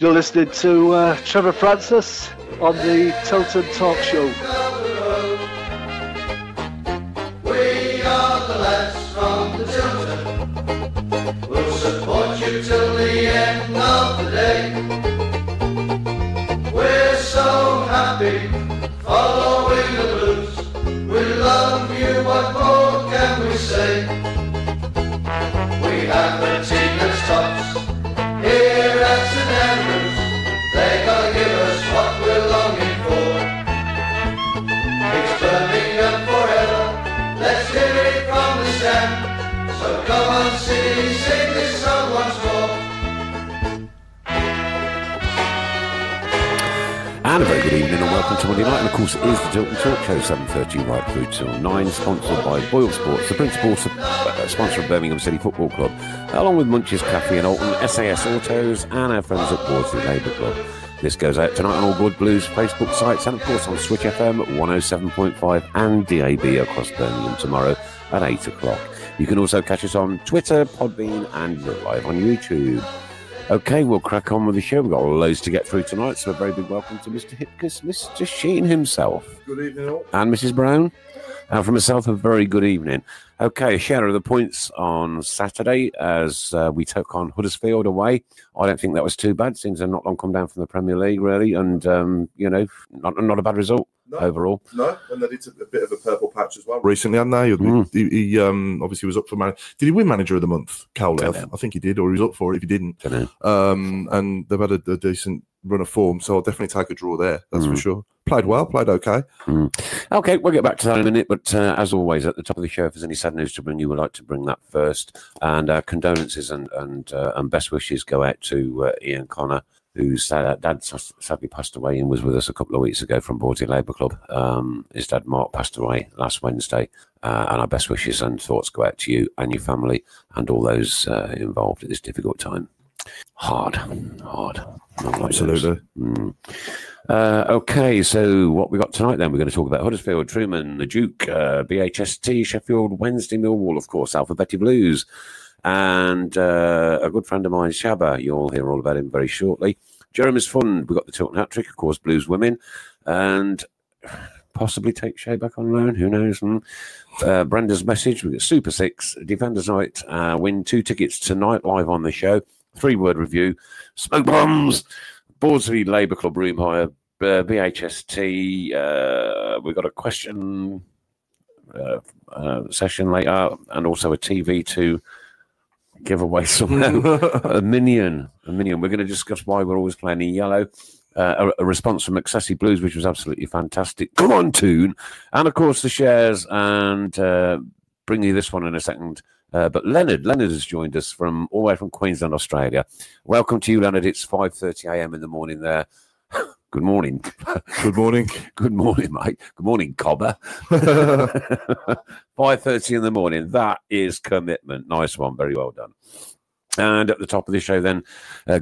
You're listening to Trevor Francis on the Tilton Talk Show. We are the lads from the Tilton. We'll support you till the end of the day. We're so happy following the blues. We love you, what more can we say? We have the Tigers tops here at St Andrews. They gotta give us what we're longing for. It's Birmingham forever, let's hear it from the stand. So come on City, sing this song once more. And a very good evening and welcome to Monday night. And of course it is the Tilton Talk Show, 7:30 right through till 9, sponsored by Boyle Sports, the principal sponsor of Birmingham City Football Club, along with Munch's Cafe and Alton, SAS Autos and our friends at Bordesley Labour Club. This goes out tonight on all Good Blues Facebook sites and of course on Switch FM at 107.5 and DAB across Birmingham tomorrow at 8 o'clock. You can also catch us on Twitter, Podbean and live on YouTube. Okay, we'll crack on with the show. We've got loads to get through tonight, so a very big welcome to Mr. Hipkiss, Mr. Sheen himself. Good evening all. And Mrs. Browne. And for myself, a very good evening. Okay, a share of the points on Saturday as we took on Huddersfield away. I don't think that was too bad, since they're not long come down from the Premier League, really, and, you know, not a bad result. No, overall. No, and they did a bit of a purple patch as well recently, hadn't they? He obviously was up for manager. Did he win Manager of the Month, Cowley? I think he did, or he was up for it if he didn't. And they've had a decent run of form, so I'll definitely take a draw there, that's for sure. Played well, played okay. Okay, we'll get back to that in a minute, but as always, at the top of the show, if there's any sad news to bring you, we'd like to bring that first. And condolences and best wishes go out to Ian Connor, whose dad sadly passed away and was with us a couple of weeks ago from Bordesley Labour Club. His dad, Mark, passed away last Wednesday, and our best wishes and thoughts go out to you and your family and all those involved at this difficult time. Hard. Absolutely. Okay, so what we got tonight then? We're going to talk about Huddersfield, Trueman, the Duke, BHST, Sheffield Wednesday, Millwall, of course, Alphabetti Blues, and a good friend of mine, Shabba. You'll hear all about him very shortly. Jeremy's Fund, we've got the Tilton Hat Trick, of course, Blues Women, and possibly take Shay back on loan, who knows. Brenda's Message, we've got Super 6, Defenders Night, win 2 tickets tonight live on the show, 3-word review, Smoke Bombs, Bordesley Labour Club room hire, BHST, we've got a question session later, and also a TV to give away somehow. a minion. We're going to discuss why we're always playing in yellow. A response from Excessive Blues, which was absolutely fantastic. Come on, Tune. And of course the shares, and bring you this one in a second. But Leonard has joined us from all the way from Queensland, Australia. Welcome to you, Leonard. It's 5:30 a.m. in the morning there. Good morning. Good morning. Good morning, mate. Good morning, Cobber. 5:30 in the morning. That is commitment. Nice one. Very well done. And at the top of the show then,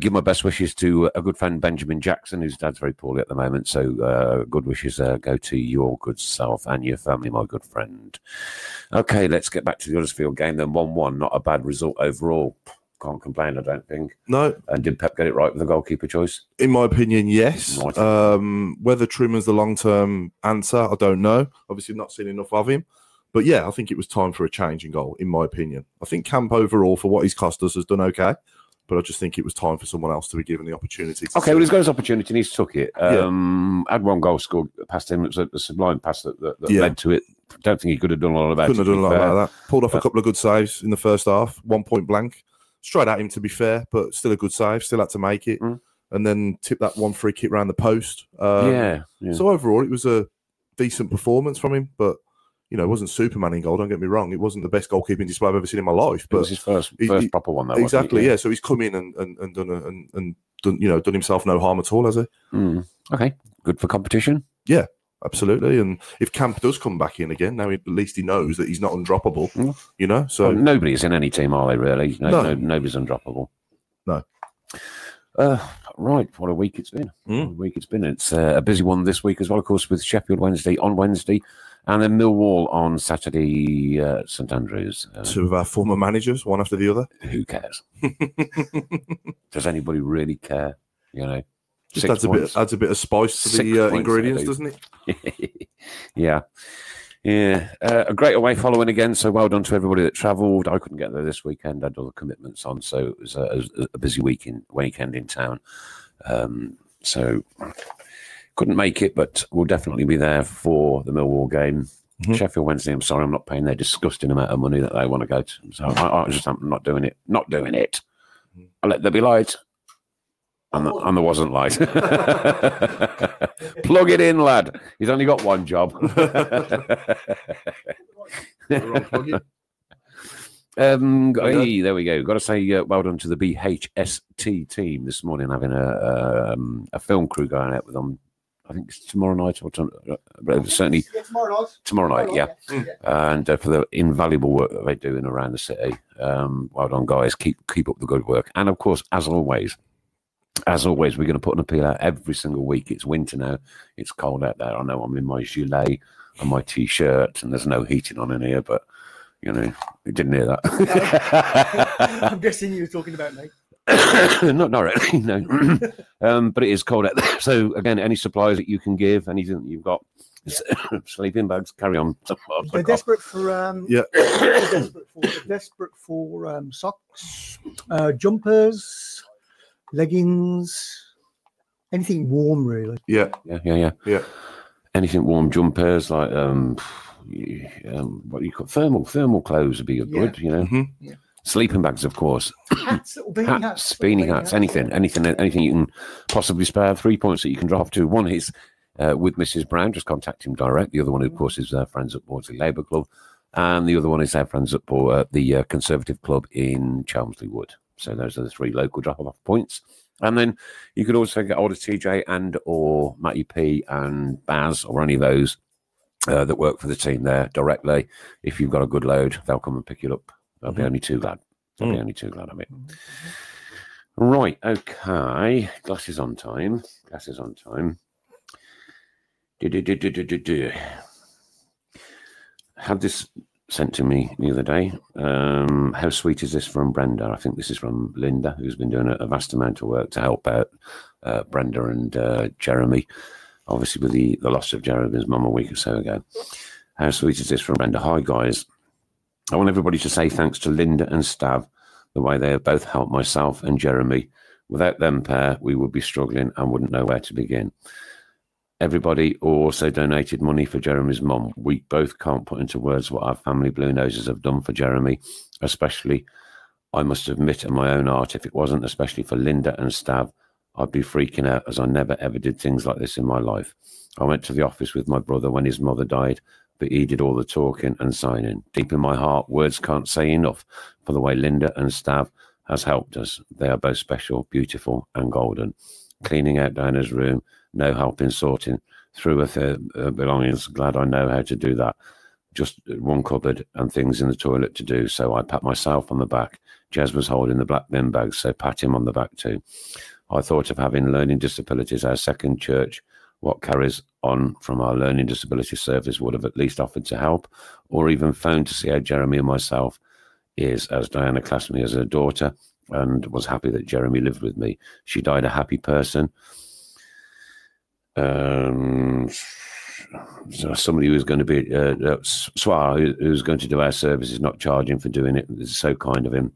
give my best wishes to a good friend, Benjamin Jackson, whose dad's very poorly at the moment. So good wishes go to your good self and your family, my good friend. Okay, let's get back to the Huddersfield game then. 1-1, not a bad result overall. Can't complain, I don't think. No. And did Pep get it right with the goalkeeper choice? In my opinion, yes. Whether Trueman's the long-term answer, I don't know. Obviously, not seen enough of him. But yeah, I think it was time for a change in goal, in my opinion. I think Camp overall, for what he's cost us, has done okay. But I just think it was time for someone else to be given the opportunity. Okay, well, he's got his opportunity and he's took it. Had one goal scored past him. It was a sublime pass that led to it. Don't think he could have done a lot about it. Couldn't have done a lot about that. Pulled off a couple of good saves in the first half, 1 point blank. Straight at him, to be fair, but still a good save. Still had to make it. And then tip that one free kick round the post. So overall, it was a decent performance from him. But, you know, it wasn't Superman in goal, don't get me wrong. It wasn't the best goalkeeping display I've ever seen in my life. But it was his first proper one, though. Exactly, yeah. So he's come in and done himself no harm at all, has he? Okay, good for competition. Yeah, absolutely. And if Camp does come back in again, now at least he knows that he's not undroppable. You know, so well, nobody's in any team, are they? Really? No, nobody's undroppable. No. Right, what a week it's been. It's a busy one this week as well, of course, with Sheffield Wednesday on Wednesday, and then Millwall on Saturday, St Andrews. 2 of our former managers, one after the other. Who cares? Does anybody really care? you know. Just adds a bit of spice to the ingredients, doesn't it? Yeah. A great away following again, so well done to everybody that travelled. I couldn't get there this weekend, I had other commitments on, so it was a busy weekend in town. So couldn't make it, but we'll definitely be there for the Millwall game. Sheffield Wednesday, I'm sorry, I'm not paying their disgusting amount of money that they want to go to. So I'm not doing it. Not doing it. I let there be light. And there wasn't light. Plug it in, lad. He's only got one job. Hey, there we go. Got to say well done to the BHST team this morning, having a film crew going out with them. I think it's tomorrow night, or certainly tomorrow night. Yeah. And for the invaluable work that they're doing around the city. Well done, guys. Keep up the good work. And of course, as always, we're going to put an appeal out every single week. It's winter now. It's cold out there. I know I'm in my gilet and my T-shirt, and there's no heating on in here, but, you know, you didn't hear that. I'm guessing you were talking about me. Not directly, no. But it is cold out there. So, again, any supplies that you can give, anything that you've got, sleeping bags, carry on. They're desperate for desperate for socks, jumpers, leggings, anything warm, really. Yeah. Anything warm, jumpers, like what do you call thermal clothes would be good, you know. Yeah. Sleeping bags, of course. Hats, beanie hats, anything you can possibly spare. 3 points that you can drop to. One is with Mrs. Browne, just contact him direct. The other one, of course, is their friends at Bordesley Labour Club, and the other one is their friends at the Conservative Club in Chelmsley Wood. So those are the 3 local drop-off points. And then you could also get hold of TJ and or Matty P and Baz, or any of those that work for the team there directly. If you've got a good load, they'll come and pick you up. They'll be only too glad. They'll be only too glad of it. Right, okay. Glasses on time. Had this sent to me the other day. How sweet is this from Brenda? I think this is from Linda, who's been doing a vast amount of work to help out Brenda and Jeremy, obviously with the loss of Jeremy's mum a week or so ago. How sweet is this from Brenda? Hi, guys. I want everybody to say thanks to Linda and Stav, the way they have both helped myself and Jeremy. Without them pair, we would be struggling and wouldn't know where to begin. Everybody also donated money for Jeremy's mum. We both can't put into words what our family Blue Noses have done for Jeremy, especially, I must admit in my own heart, if it wasn't especially for Linda and Stav, I'd be freaking out, as I never ever did things like this in my life. I went to the office with my brother when his mother died, but he did all the talking and signing. Deep in my heart, words can't say enough for the way Linda and Stav has helped us. They are both special, beautiful and golden. Cleaning out Diana's room, no help in sorting through her belongings. Glad I know how to do that. Just one cupboard and things in the toilet to do, so I pat myself on the back. Jez was holding the black bin bag, so pat him on the back too. I thought of having learning disabilities our second church. What carries on from our learning disability service would have at least offered to help, or even phoned to see how Jeremy and myself is, as Diana classed me as her daughter and was happy that Jeremy lived with me. She died a happy person. So somebody who's going to be Swar, who's going to do our services, not charging for doing it. It's so kind of him.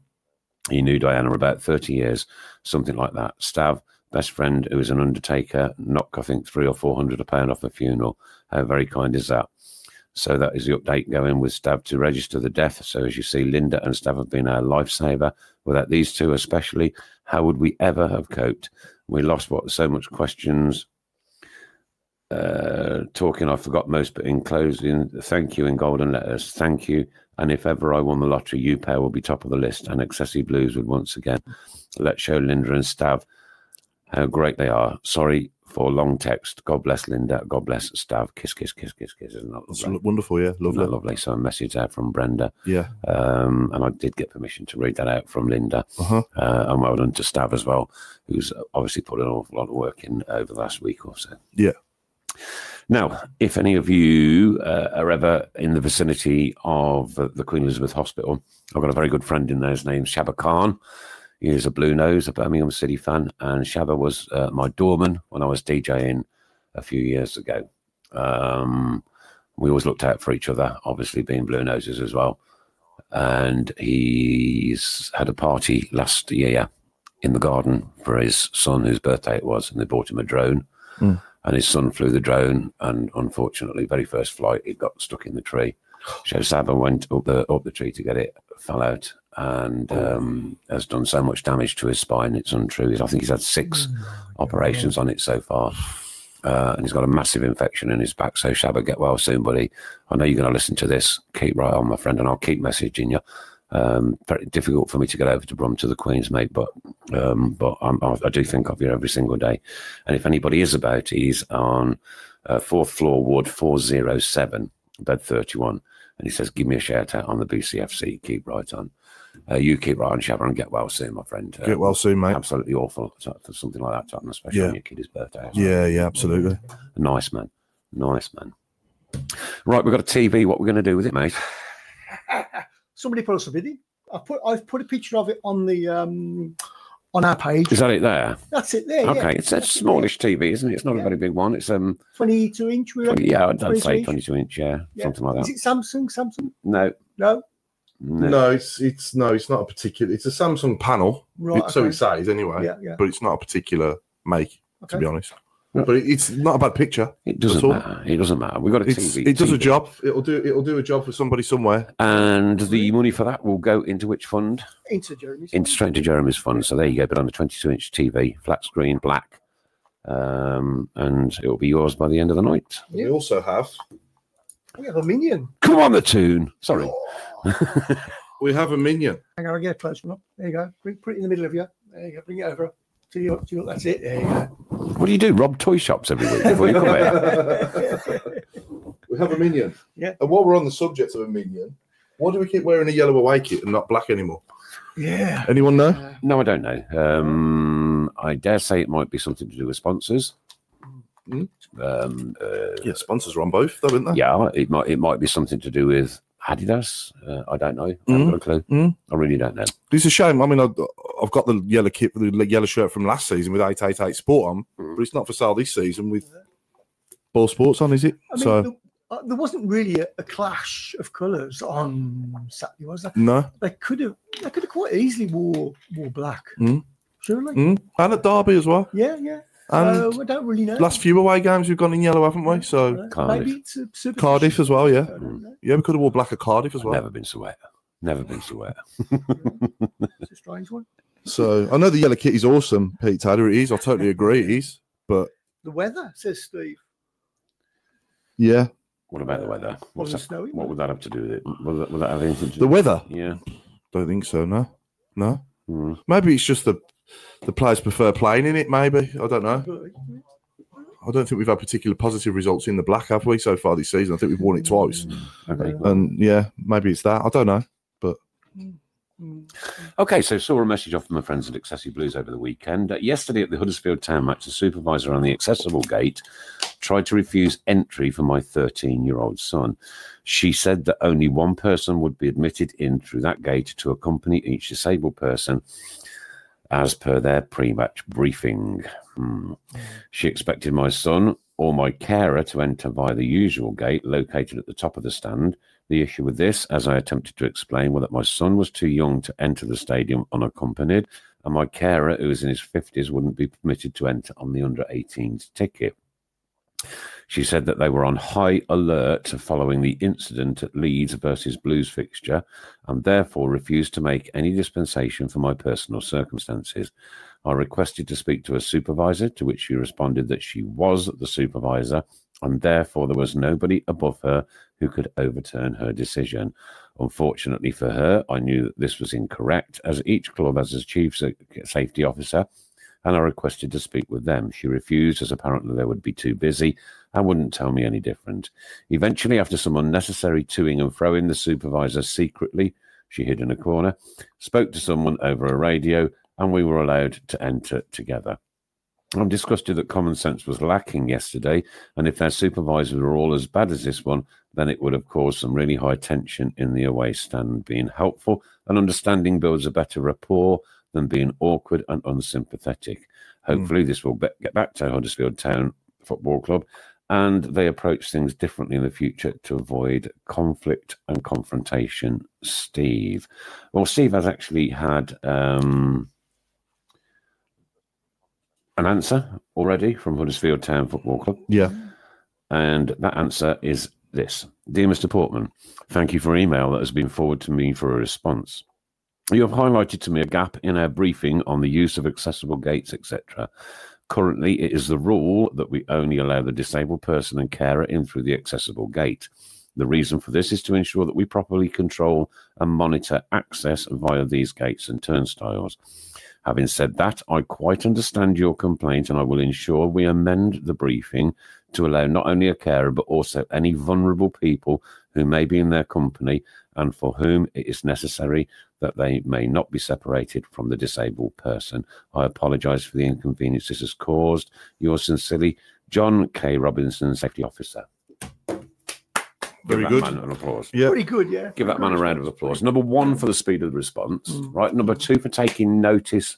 He knew Diana about 30 years, something like that. Stav, best friend, who was an undertaker, knock, I think, £300 or £400 a pound off the funeral. How very kind is that? So that is the update going with Stav to register the death. So as you see, Linda and Stav have been our lifesaver. Without these two especially, how would we ever have coped? We lost so much questions. Talking, I forgot most, but in closing, thank you in golden letters. Thank you. And if ever I won the lottery, you pair will be top of the list. And Excessive Blues would once again. Let's show Linda and Stav how great they are. Sorry for long text. God bless Linda. God bless Stav. Kiss, kiss, kiss, kiss, kiss. Isn't that lovely? That's wonderful, yeah. Lovely. Isn't that lovely? So a message there from Brenda. Yeah. And I did get permission to read that out from Linda. And well done to Stav as well, who's obviously put an awful lot of work in over the last week or so. Yeah. Now, if any of you are ever in the vicinity of the Queen Elizabeth Hospital, I've got a very good friend in there. His name's Shaba Khan. He is a Blue Nose, a Birmingham City fan, and Shabba was my doorman when I was DJing a few years ago. We always looked out for each other, obviously being Blue Noses as well. And he's had a party last year in the garden for his son, whose birthday it was, and they bought him a drone. And his son flew the drone, and unfortunately, very first flight, it got stuck in the tree. So Shabba went up the tree to get it, fell out, and has done so much damage to his spine. It's untrue. I think he's had 6 operations on it so far. And he's got a massive infection in his back. So Shabba, get well soon, buddy. I know you're going to listen to this. Keep right on, my friend, and I'll keep messaging you. Very difficult for me to get over to Brum to the Queen's, mate, but I do think of you every single day. And if anybody is about, he's on 4th floor, Ward 407, bed 31. And he says, give me a shout out on the BCFC. Keep right on. You keep right on, Shabba, and get well soon, my friend. Get well soon, mate. Absolutely awful for something like that to happen, especially on your kid's birthday. Yeah, absolutely. Nice, man. Nice, man. Right, we've got a TV. What we're going to do with it, mate? Somebody put us a video. I've put a picture of it on the on our page. Is that it there? That's it there. Okay, yeah. it's a smallish TV, isn't it? It's not a very big one. It's 22 inch. Yeah, I'd say 22 inch. Yeah, something like that. Is it Samsung? No. No, it's not a particular. It's a Samsung panel, right? So it says anyway. Yeah. But it's not a particular make, to be honest. But it's not a bad picture. It doesn't matter. It doesn't matter. We've got a TV. It does a job. It'll do a job for somebody somewhere. And the money for that will go into which fund? Straight into Jeremy's fund. So there you go. But on a 22-inch TV, flat screen, black, and it'll be yours by the end of the night. Yeah. We also have. We have a Minion. Come on, the tune. Sorry. We have a Minion. Hang on, I'll get a close one up. There you go. Put it in the middle of you. There you go. Bring it over. That's it. There you go. What do you do? Rob toy shops every week before you come here? We have a Minion. Yeah. And while we're on the subject of a Minion, why do we keep wearing a yellow away kit and not black anymore? Yeah. Anyone know? No, I don't know. I dare say it might be something to do with sponsors. Sponsors are on both, though, aren't they? Yeah, it might be something to do with Adidas. I don't know. I haven't got a clue. I really don't know. It's a shame. I mean, I've got the yellow kit, the yellow shirt from last season with 888 Sport on, but it's not for sale this season with Ball Sports on, is it? I mean, there wasn't really a clash of colours on Saturday, was there? No. They could have quite easily wore black. Surely. And at Derby as well. Yeah. And I don't really know. Last few away games we've gone in yellow, haven't we? So maybe it's a Cardiff as well, yeah. Yeah, we could have worn black at Cardiff as well. Never been so wet. It's a strange one. So I know the yellow kit is awesome, Pete Taylor. It is. I totally agree. It is. But the weather, says Steve. Yeah. What about the weather? What would that have to do with it? Would that have anything to do the weather? Yeah. Don't think so. No. Maybe it's just the players prefer playing in it, maybe. I don't know. I don't think we've had particular positive results in the black, have we, so far this season? I think we've worn it twice. Okay. And, yeah, maybe it's that. I don't know. But Okay, so saw a message off from my friends at Excessive Blues over the weekend. Yesterday at the Huddersfield Town match, the supervisor on the accessible gate tried to refuse entry for my 13-year-old son. She said that only one person would be admitted in through that gate to accompany each disabled person as per their pre-match briefing. She expected my son or my carer to enter via the usual gate located at the top of the stand. The issue with this, as I attempted to explain, was that my son was too young to enter the stadium unaccompanied, and my carer, who was in his 50s, wouldn't be permitted to enter on the under-18s ticket. She said that they were on high alert following the incident at Leeds versus Blues fixture and therefore refused to make any dispensation for my personal circumstances. I requested to speak to a supervisor, to which she responded that she was the supervisor and therefore there was nobody above her who could overturn her decision. Unfortunately for her, I knew that this was incorrect, as each club has a chief safety officer, and I requested to speak with them. She refused, as apparently they would be too busy and wouldn't tell me any different. Eventually, after some unnecessary toing and froing, the supervisor secretly, she hid in a corner, spoke to someone over a radio, and we were allowed to enter together. I'm disgusted that common sense was lacking yesterday, and if our supervisors were all as bad as this one, then it would have caused some really high tension in the away stand. Being helpful and understanding builds a better rapport than being awkward and unsympathetic. Hopefully this will get back to Huddersfield Town Football Club, and they approach things differently in the future to avoid conflict and confrontation. Steve. Well, Steve has actually had an answer already from Huddersfield Town Football Club. Yeah. And that answer is this. Dear Mr. Portman, thank you for email that has been forwarded to me for a response. You have highlighted to me a gap in our briefing on the use of accessible gates, etc. Currently, it is the rule that we only allow the disabled person and carer in through the accessible gate. The reason for this is to ensure that we properly control and monitor access via these gates and turnstiles. Having said that, I quite understand your complaint, and I will ensure we amend the briefing to allow not only a carer but also any vulnerable people who may be in their company and for whom it is necessary that they may not be separated from the disabled person. I apologise for the inconvenience this has caused. Yours sincerely, John K. Robinson, Safety Officer. Very good. Man an applause. Yeah. Pretty good, yeah. Give that man a round of applause. Number one, for the speed of the response, right? Number two, for taking notice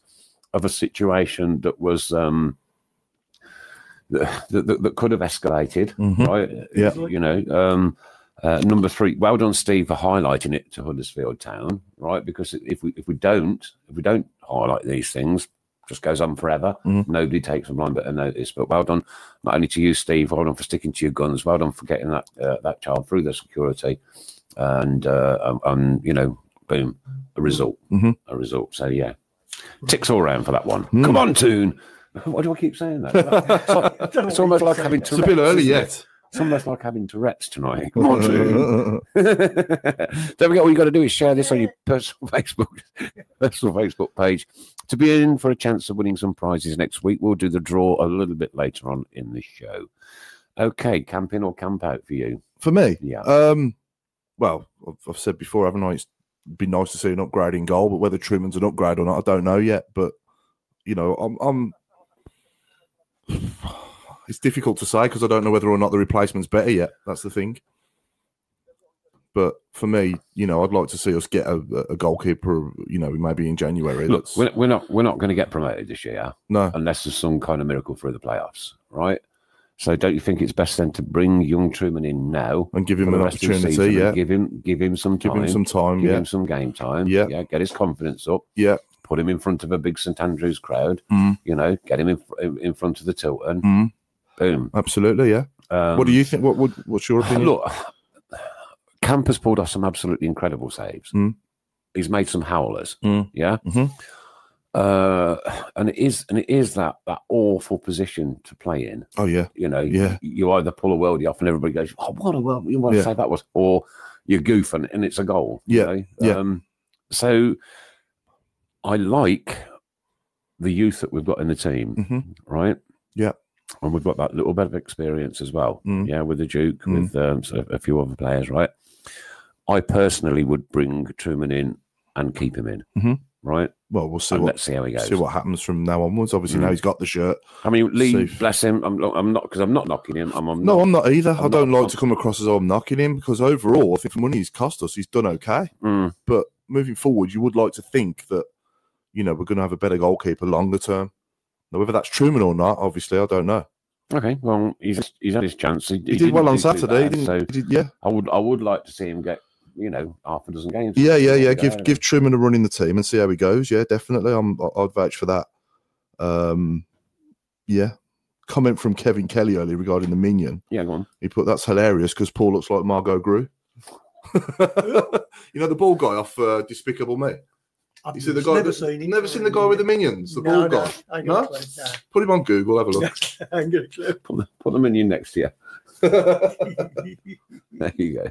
of a situation that was that could have escalated, right? Yeah. You know, number three, well done, Steve, for highlighting it to Huddersfield Town, right? Because if we don't highlight these things, it just goes on forever. Nobody takes a blind bit of notice. But well done, not only to you, Steve. Well done for sticking to your guns. Well done for getting that child through the security, and you know, boom, a result, a result. So yeah, ticks all round for that one. Come on, Toon. Why do I keep saying that? It's almost like having Tourette's. It's a bit early yet. It's almost like having Tourette's tonight. Come on, Toon. Don't forget, all you got to do is share this on your personal Facebook page to be in for a chance of winning some prizes next week. We'll do the draw a little bit later on in the show. Okay, camp in or camp out for you? For me? Yeah. Well, I've said before, haven't I? It's been nice to see an upgrade in goal, but whether Trueman's an upgrade or not, I don't know yet. But, you know, I'm it's difficult to say because I don't know whether or not the replacement's better yet. That's the thing. But for me, you know, I'd like to see us get a goalkeeper, you know, maybe in January. Look, we're not going to get promoted this year. No. Unless there's some kind of miracle through the playoffs, right? So don't you think it's best then to bring young Trueman in now and give him an opportunity? Yeah. Give him some time. Give him some time. Give him some game time. Yeah. Get his confidence up. Yeah. Put him in front of a big St Andrews crowd. You know, get him in front of the Tilton. Boom. Absolutely, yeah. What do you think? What's your opinion? Look, Camp has pulled off some absolutely incredible saves. He's made some howlers. Yeah. And it is that awful position to play in. Oh yeah. You know, you either pull a worldie off and everybody goes, "Oh, what a world! You want to say that was," or you goof and it's a goal. Yeah. You know? So I like the youth that we've got in the team, right? Yeah. And we've got that little bit of experience as well. Yeah, with the Duke, with sort of a few other players, right? I personally would bring Trueman in and keep him in, right? Well, we'll see. Let's see how he goes. See what happens from now onwards. Obviously, now he's got the shirt. I mean, Lee, bless him. I'm not because I'm not knocking him. I'm not either. I don't like to come across as I'm knocking him because overall, I think the money he's cost us, he's done okay. But moving forward, you would like to think that, you know, we're going to have a better goalkeeper longer term. Now, whether that's Trueman or not, obviously, I don't know. Okay, well, he's had his chance. He did well on Saturday. I would like to see him get, you know, half a dozen games. Yeah. Give Trueman a run in the team and see how he goes. Yeah, definitely. I'd vouch for that. Yeah. Comment from Kevin Kelly earlier regarding the minion. Yeah, go on. He put, that's hilarious because Paul looks like Margot Grew. You know the ball guy off Despicable Me. You see the guy? Never seen the guy with the minions. The ball guy. No? Put him on Google. Have a look. I'm going to put the minion next to you. There you go.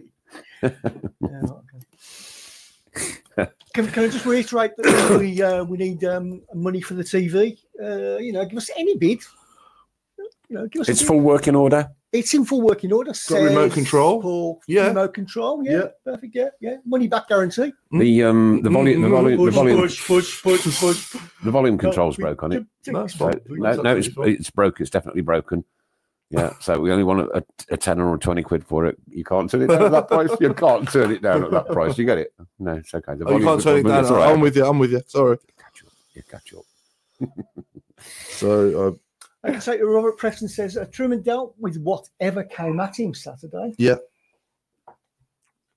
Can I just reiterate that we need money for the TV? You know, give us any bid. You know, give us. It's full working order. It's in full working order. Got remote control. Remote control. Yeah. Perfect. Yeah. Money back guarantee. The volume control's broke on it. No, it's broken. It's definitely broken. Yeah. So we only want a 10 or 20 quid for it. You can't turn it down at that price. You can't turn it down at that price. You get it? No, it's okay. You can't turn it down. I'm with you. Sorry. You catch up. So I can say Robert Preston says Trueman dealt with whatever came at him Saturday. yeah.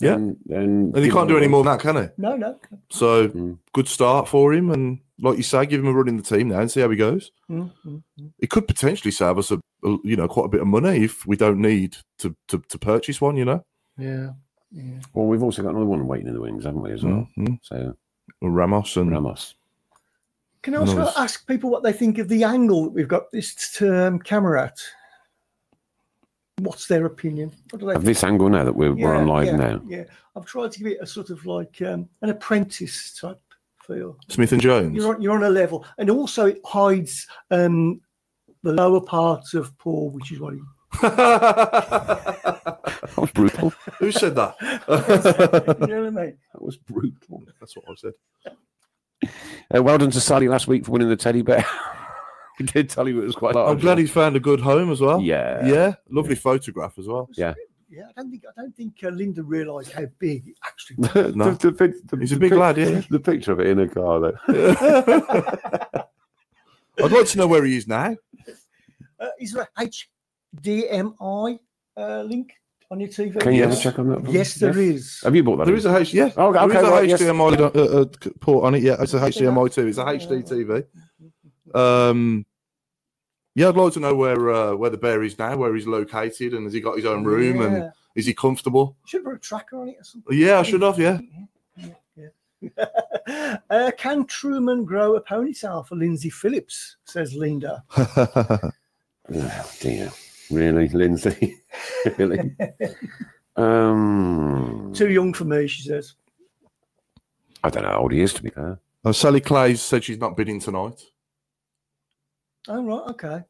Yeah. And he can't do any more than that, can he? No. So good start for him. And like you say, give him a run in the team now and see how he goes. It could potentially save us quite a bit of money if we don't need to purchase one, Yeah. Well, we've also got another one waiting in the wings, haven't we, as well? So Ramos. Can I also ask people what they think of the angle that we've got this camera at? What's their opinion? What do they of this angle now that we're on live now? Yeah, I've tried to give it a sort of like an apprentice type feel. Smith and Jones. You're on a level, and also it hides the lower parts of Paul, which is what he. That was brutal. Who said that? You know what I mean? That was brutal. That's what I said. Well done to Sally last week for winning the teddy bear. He did tell you it was quite large. I'm glad he's found a good home as well. Yeah. Lovely photograph as well. Yeah. Yeah, I don't think Linda realised how big it actually was. No. He's a big lad, yeah. The picture of it in a car, though. I'd like to know where he is now. Is there a HDMI link on your TV? Can you ever check on that? Yes, there is. Have you bought that? There is a HDMI. Oh, okay, there is a HDMI port on it. Yeah, it's a HDMI too. It's a HD TV. Yeah, I'd like to know where the bear is now, where he's located, and has he got his own room, and is he comfortable? Should put a tracker on it or something. Yeah, I should have. Yeah. Can Trueman grow a ponytail for Lindsay Phillips? Says Linda. Oh dear, really, Lindsay? Really? Too young for me, she says. I don't know how old he is, to be fair. Sally Clay said she's not bidding tonight. Oh, right, okay.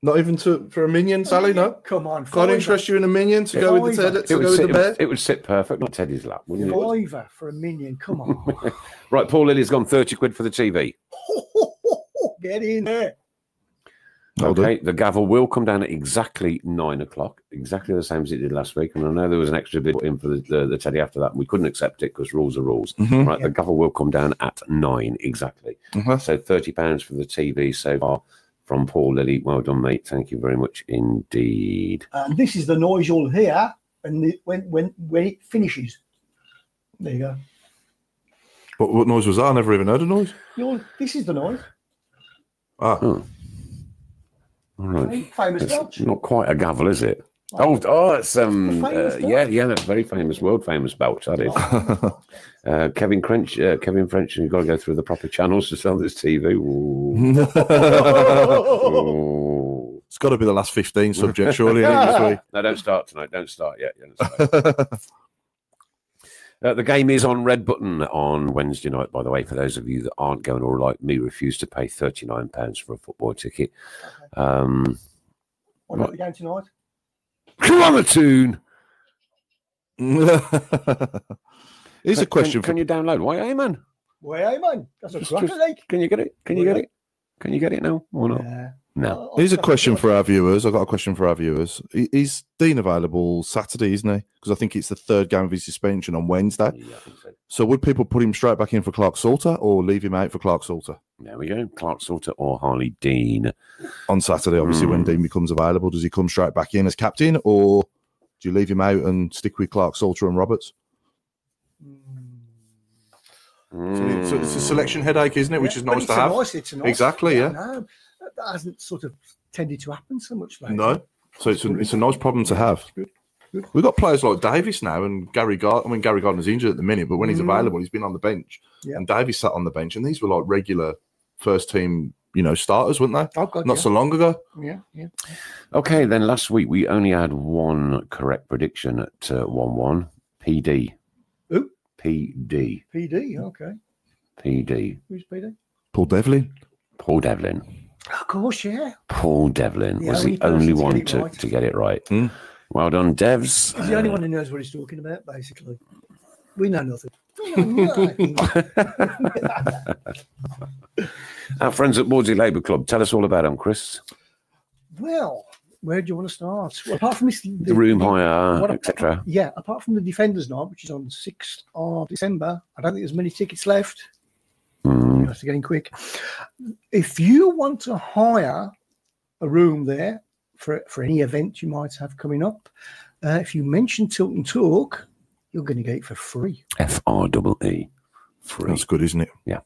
Not even for a minion, Sally, no? Come on. Can't interest you in a minion to go with the bear? It would sit perfect, not Teddy's lap, wouldn't it? Fiver for a minion, come on. Right, Paul Lilly's gone 30 quid for the TV. Get in there. Okay, the gavel will come down at exactly 9 o'clock, exactly the same as it did last week. And I know there was an extra bid put in for the Teddy after that. And we couldn't accept it because rules are rules. Right, the gavel will come down at 9 exactly. So £30 for the TV so far from Paul Lilly. Well done, mate. Thank you very much indeed. And this is the noise you'll hear when it finishes. There you go. What noise was that? I never even heard a noise. This is the noise. Ah. Oh. All right. Famous belch. Not quite a gavel, is it? Oh, it's yeah, that's very famous, world famous belch. That is. Kevin French, you've got to go through the proper channels to sell this TV. Ooh. It's got to be the last 15 subject, surely. No, don't start tonight. Don't start yet. The game is on Red Button on Wednesday night, by the way, for those of you that aren't going or like me, refuse to pay £39 for a football ticket. What about the game tonight? Come on, the tune! Here's a question. Can you download YA-Man? YA-Man? That's a cracker, like. Can you get it? Can you get it? Can you get it now or not? No. Here's a question for our viewers. I've got a question for our viewers. Is Dean available Saturday, isn't he? Because I think it's the third game of his suspension on Wednesday. Yeah, I think so. So would people put him straight back in for Clark Salter or leave him out for Clark Salter? There we go. Clark Salter or Harley Dean. On Saturday, obviously, when Dean becomes available, does he come straight back in as captain or do you leave him out and stick with Clark Salter and Roberts? So it's a selection headache, isn't it? Which is nice to have. Exactly, yeah. No, that hasn't sort of tended to happen so much lately. No. So it's a nice problem to have. Good. We've got players like Davis now and Gary Gardner. I mean, Gary Gardner's injured at the minute, but when he's available, he's been on the bench. Yeah. And Davis sat on the bench, and these were like regular first team, starters, weren't they? Oh, God, Not so long ago. Yeah. Okay, then last week we only had one correct prediction at 1-1. PD. Who? PD. PD, okay. PD. Who's PD? Paul Devlin. Of course, yeah. Paul Devlin was the only one to get it right. Well done, Devs. He's the only one who knows what he's talking about, basically. We know nothing. Our friends at Maudsley Labour Club, tell us all about them, Chris. Well, where do you want to start? Well, apart from the room hire, etc. Yeah, apart from the Defenders Night, which is on the 6th of December, I don't think there's many tickets left. You have to get in quick. If you want to hire a room there for any event you might have coming up, if you mention Tilton Talk, you're going to get it for free. FREE. Free. That's good, isn't it? Yeah.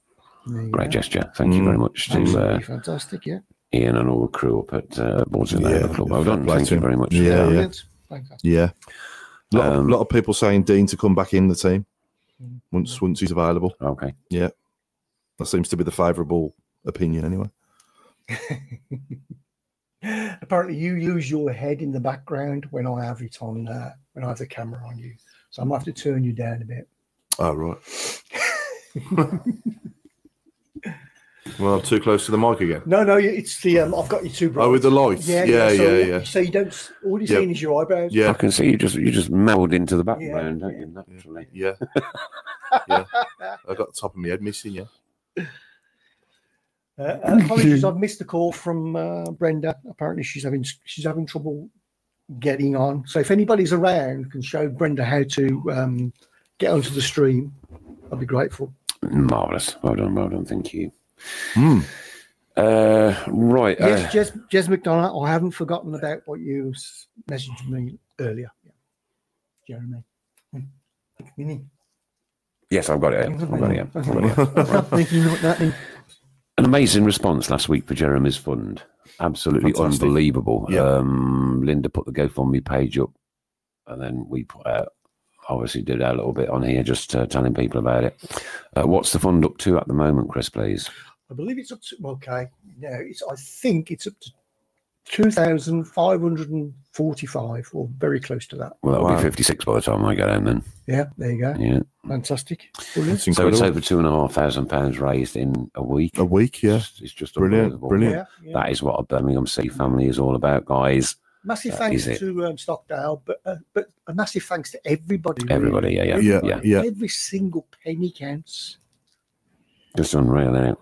Great gesture. Thank you very much to fantastic, Ian and all the crew up at Boards and Labour Club. Well done. Thank you very much. Yeah. A lot of people saying Dean to come back in the team once he's available. Okay. Yeah. That seems to be the favourable opinion anyway. Apparently you use your head in the background when I have it on, when I have the camera on you. So I'm going to have to turn you down a bit. Oh, right. Well, I'm too close to the mic again. No, it's the I've got you too bright. Oh, with the lights. Yeah. So you don't. All you're seeing is your eyebrows. Yeah, I can see you just meld into the background, don't you? Naturally. Yeah. I got the top of my head missing. Yeah. Apologies, I've missed a call from Brenda. Apparently, she's having trouble getting on. So if anybody's around, can show Brenda how to get onto the stream, I'd be grateful. Marvellous. Well done. Thank you. Right. Yes, Jez McDonough, I haven't forgotten about what you messaged me earlier. Yeah. Jeremy. Yes, I've got it. Right. An amazing response last week for Jeremy's fund. Absolutely fantastic. Unbelievable. Yeah. Linda put the GoFundMe page up, and then we put out, obviously did a little bit on here, just telling people about it. What's the fund up to at the moment, Chris, please? I believe it's up to, I think it's up to 2,545, or very close to that. Well, that'll be 56 by the time I get home then. Yeah, there you go. Yeah. Fantastic. Brilliant. So it's over £2,500 raised in a week. A week, yeah. It's just brilliant. Yeah. That is what a Birmingham City family is all about, guys. Massive thanks to Stockdale, but a massive thanks to everybody. Everybody, really. Yeah. Every single penny counts. Just unreal, isn't it?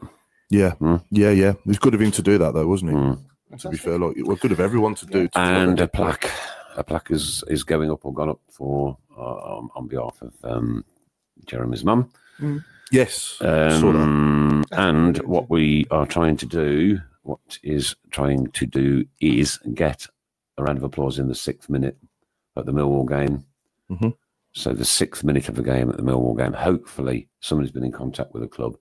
Yeah. Yeah. It was good of him to do that, though, wasn't it? To be fair, it was good of everyone to do. And a plaque is going up or gone up for on behalf of Jeremy's mum. Yes. And what we are trying to do, is get a round of applause in the 6th minute at the Millwall game. So the 6th minute of the game at the Millwall game, hopefully somebody's been in contact with the club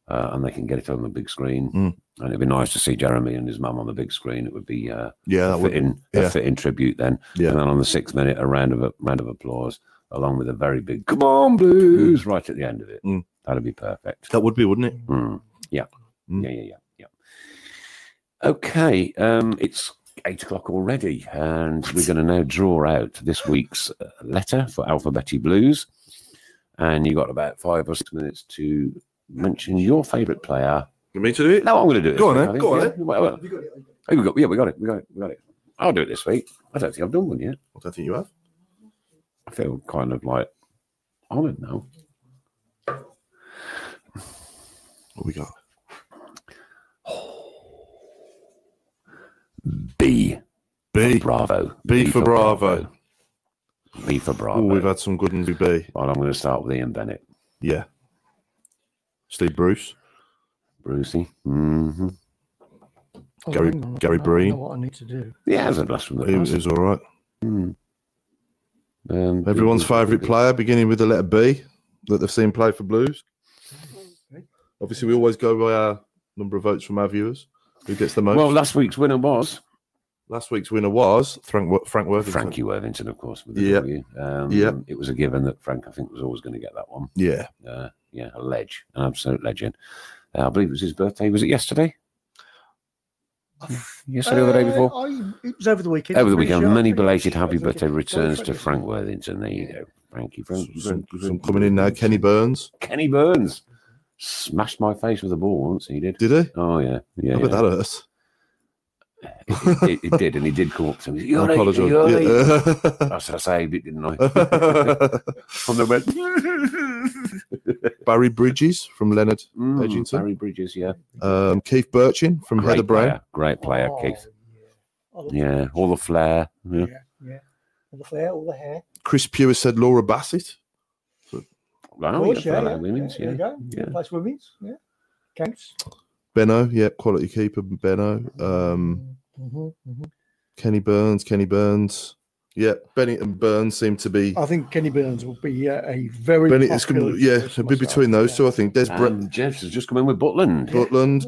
and they can get it on the big screen. And it'd be nice to see Jeremy and his mum on the big screen. It would be a fitting tribute then. Yeah. And then on the 6th minute, a round of applause, along with a very big "Come on, Blues" right at the end of it. That'd be perfect. That would be, wouldn't it? Yeah. Yeah. Okay, it's 8 o'clock already, and we're going to now draw out this week's letter for Alphabetti Blues. And you got about 5 or 6 minutes to mention your favourite player. You mean to do it? No, I'm going to do it. Go on, then. Go on, then. We got it. I'll do it this week. I don't think I've done one yet. I don't think you have. I feel kind of like honoured now. What we got? B. Bravo. B for Bravo. B for Bravo. Oh, we've had some good ones with B. Well, I'm going to start with Ian Bennett. Yeah. Steve Bruce. Brucey. Gary Breen. I know what I need to do. Yeah, it was a blast from the past. It was all right. Everyone's favourite player, beginning with the letter B, that they've seen play for Blues. Obviously, we always go by our number of votes from our viewers. Who gets the most? Well, last week's winner was Frank Worthington. Frankie Worthington, of course. Yeah. It was a given that Frank, I think, was always going to get that one. Yeah. A ledge, an absolute legend. I believe it was his birthday. Was it yesterday? Yesterday or the day before? It was over the weekend. Over the weekend. Many belated happy birthday returns to Frank Worthington. There you go. Frankie. Some coming in now. Kenny Burns. Smashed my face with a ball once. He did. Did he? Oh, yeah. I bet that hurts. It did, and he did come up to me. I apologise. I saved it, didn't I? From the web. Barry Bridges from Leonard Edgington. Barry Bridges, yeah. Keith Birchin from Heather Brown. Great player, Keith. Yeah, all the flair. Yeah. All the flair, all the hair. Chris Pure said Laura Bassett. Women's, There you go. Place women's, yeah. Counts. Benno, yeah, quality keeper, Benno. Kenny Burns. Yeah, Bennett and Burns seem to be. I think Kenny Burns will be a very Bennett is going to, it'll be between those two. I think Jeffs has just come in with Butland.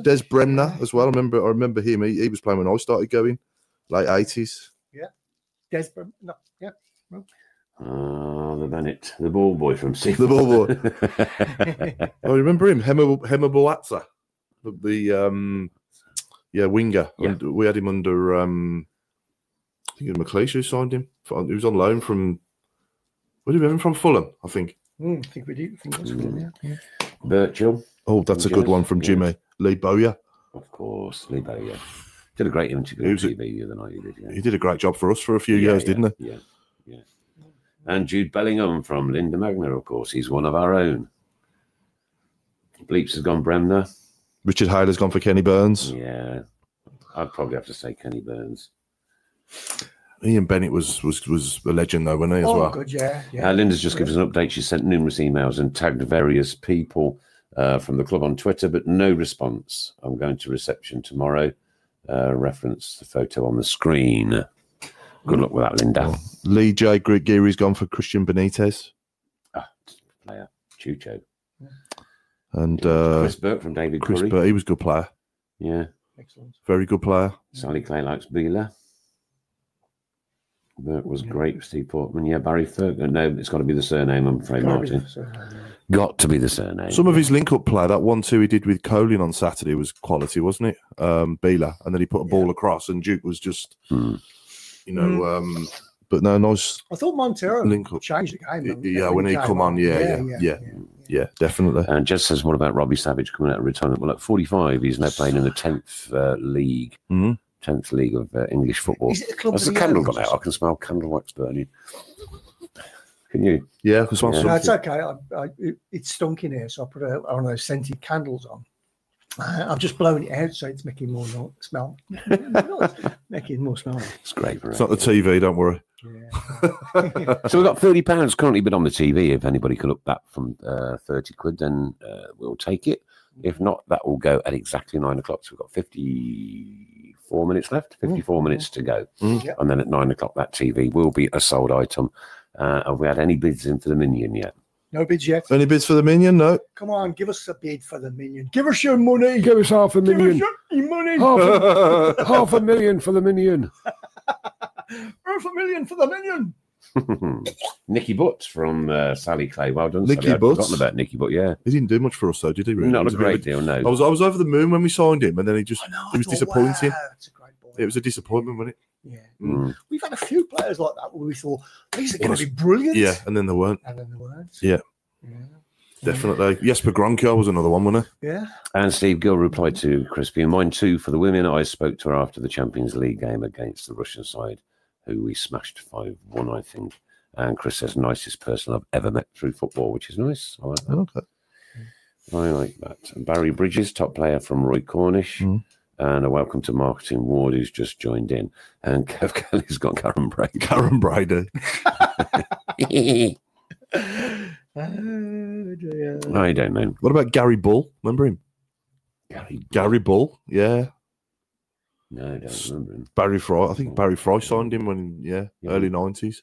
Des Bremner as well. I remember him. He was playing when I started going, late 80s. Yeah, Des Bremner. No, yeah. The Bennett, the ball boy from Sea. The ball boy. I remember him, Hema Boatza, the winger. Yeah. We had him under. I think it was McLeish who signed him. He was on loan from. Where did we have him from? Fulham, I think. I think we did. I think that's Fulham. Yeah. Birchall. Oh, that's a good one from Jimmy. Lee Bowyer. Of course, Lee Bowyer. Did a great interview on TV the other night. He did a great job for us for a few years, didn't he? Yeah. And Jude Bellingham from Linda Magna, of course. He's one of our own. Bleeps has gone Bremner. Richard Hyler's gone for Kenny Burns. Yeah. I'd probably have to say Kenny Burns. Ian Bennett was a legend, though, wasn't he, as well? Good, yeah. Linda's just given us an update. She sent numerous emails and tagged various people from the club on Twitter, but no response. I'm going to reception tomorrow. Reference the photo on the screen. Good luck with that, Linda. Lee J. Geary's gone for Christian Benitez. Player. Chucho. And Chris Burke from David Curry. Burke, he was a good player. Yeah. Excellent. Very good player. Sally Clay likes Beeler. Burke was great. Steve Portman. Yeah, Barry Ferguson. No, it's got to be the surname, I'm afraid, Martin. Got to be the surname. Some of his link-up play, that 1-2 he did with Colin on Saturday was quality, wasn't it? Beeler. And then he put a ball across and Duke was just... but no, nice. I thought Montero changed the game. Yeah, when he come on, yeah, definitely. And Jess says, what about Robbie Savage coming out of retirement? Well, at 45, he's now playing in the 10th league. 10th league of English football. Has the candle gone out? I can smell candle wax burning. Can you? Yeah, I can smell something. No, it's okay. It's stunk in here, so I put one of those scented candles on. I've just blown it out, so it's making more smell. Making more smell. It's great. It's not the TV, don't worry. Yeah. So we've got £30 currently bid on the TV. If anybody can up that from 30 quid, then we'll take it. If not, that will go at exactly 9 o'clock. So we've got 54 minutes left, 54 minutes to go. And then at 9 o'clock, that TV will be a sold item. Have we had any bids in for the Minion yet? No bids yet. Any bids for the Minion? No. Come on, give us a bid for the Minion. Give us your money. Give us half a million. Give us your money. Half a million for the Minion. $500,000 for the Minion. Nicky Butt from Sally Clay. Well done, Nicky Sally. I'd Butt. forgotten about Nicky Butt, yeah. He didn't do much for us, though, did he? Really? Not a great deal, no. I was over the moon when we signed him, and then he was disappointing. Wow, that's a great boy. It was a disappointment, wasn't it? Yeah. We've had a few players like that where we thought, these are going to be brilliant. Yeah, and then they weren't. Yeah. Definitely. Jesper Gronka was another one, wasn't he? Yeah. And Steve Gill replied to Crispy, and mine too for the women. I spoke to her after the Champions League game against the Russian side, who we smashed 5-1, I think. And Chris says, nicest person I've ever met through football, which is nice. I like that. Okay. I like that. And Barry Bridges, top player from Roy Cornish. And a welcome to Marketing Ward, who's just joined in. And Kev Kelly's got Karen Brady. Karen Brady. I don't know. What about Gary Bull? Remember him? Gary Bull, yeah. No, I don't remember him. Barry Fry. I think Barry Fry signed him when, early 90s.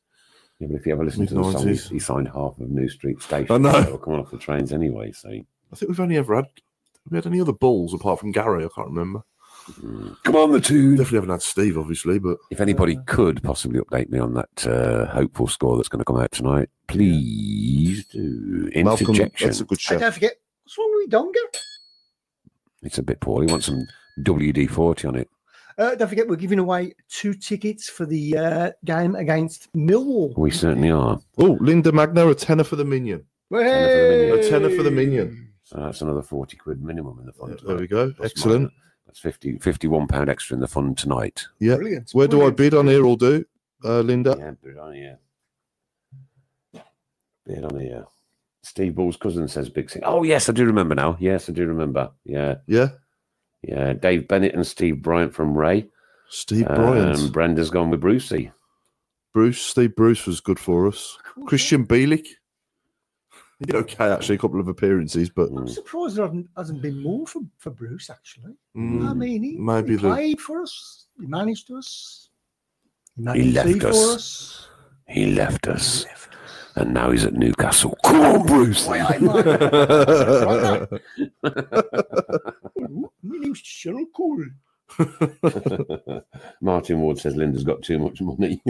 Yeah, but if you ever listen to the song, he signed half of New Street Station. I know. They were coming off the trains anyway. So I think we've only ever had any other Bulls apart from Gary. I can't remember. Come on, the two. Definitely haven't had Steve, obviously, but if anybody could possibly update me on that hopeful score that's going to come out tonight, please do. Interjection. That's a good show. And don't forget, what's wrong with Donga? It's a bit poor. He wants some WD-40 on it. Don't forget, we're giving away 2 tickets for the game against Millwall. We certainly are. Oh, Linda Magna, a tenner for the Minion. Hey! A tenner for the Minion. So that's another 40 quid minimum in the fund. There we go. Excellent. That's £51 extra in the fund tonight. Yeah. Brilliant. Where do I bid on here? Will do, Linda. Yeah, bid on here. Bid on here. Steve Ball's cousin says big thing. Oh, yes, I do remember now. Yes, I do remember. Yeah. Yeah. Yeah. Dave Bennett and Steve Bryant from Ray. Steve Bryant. And Brenda's gone with Brucey. Steve Bruce was good for us. Cool. Christian Bielik. He did okay, actually, a couple of appearances, but I'm surprised there hasn't been more for Bruce, actually. I mean, he maybe played for us. He managed us. He left us. He left us. And now he's at Newcastle. Come on, Bruce. My name's Cheryl Cole. Martin Ward says Linda's got too much money.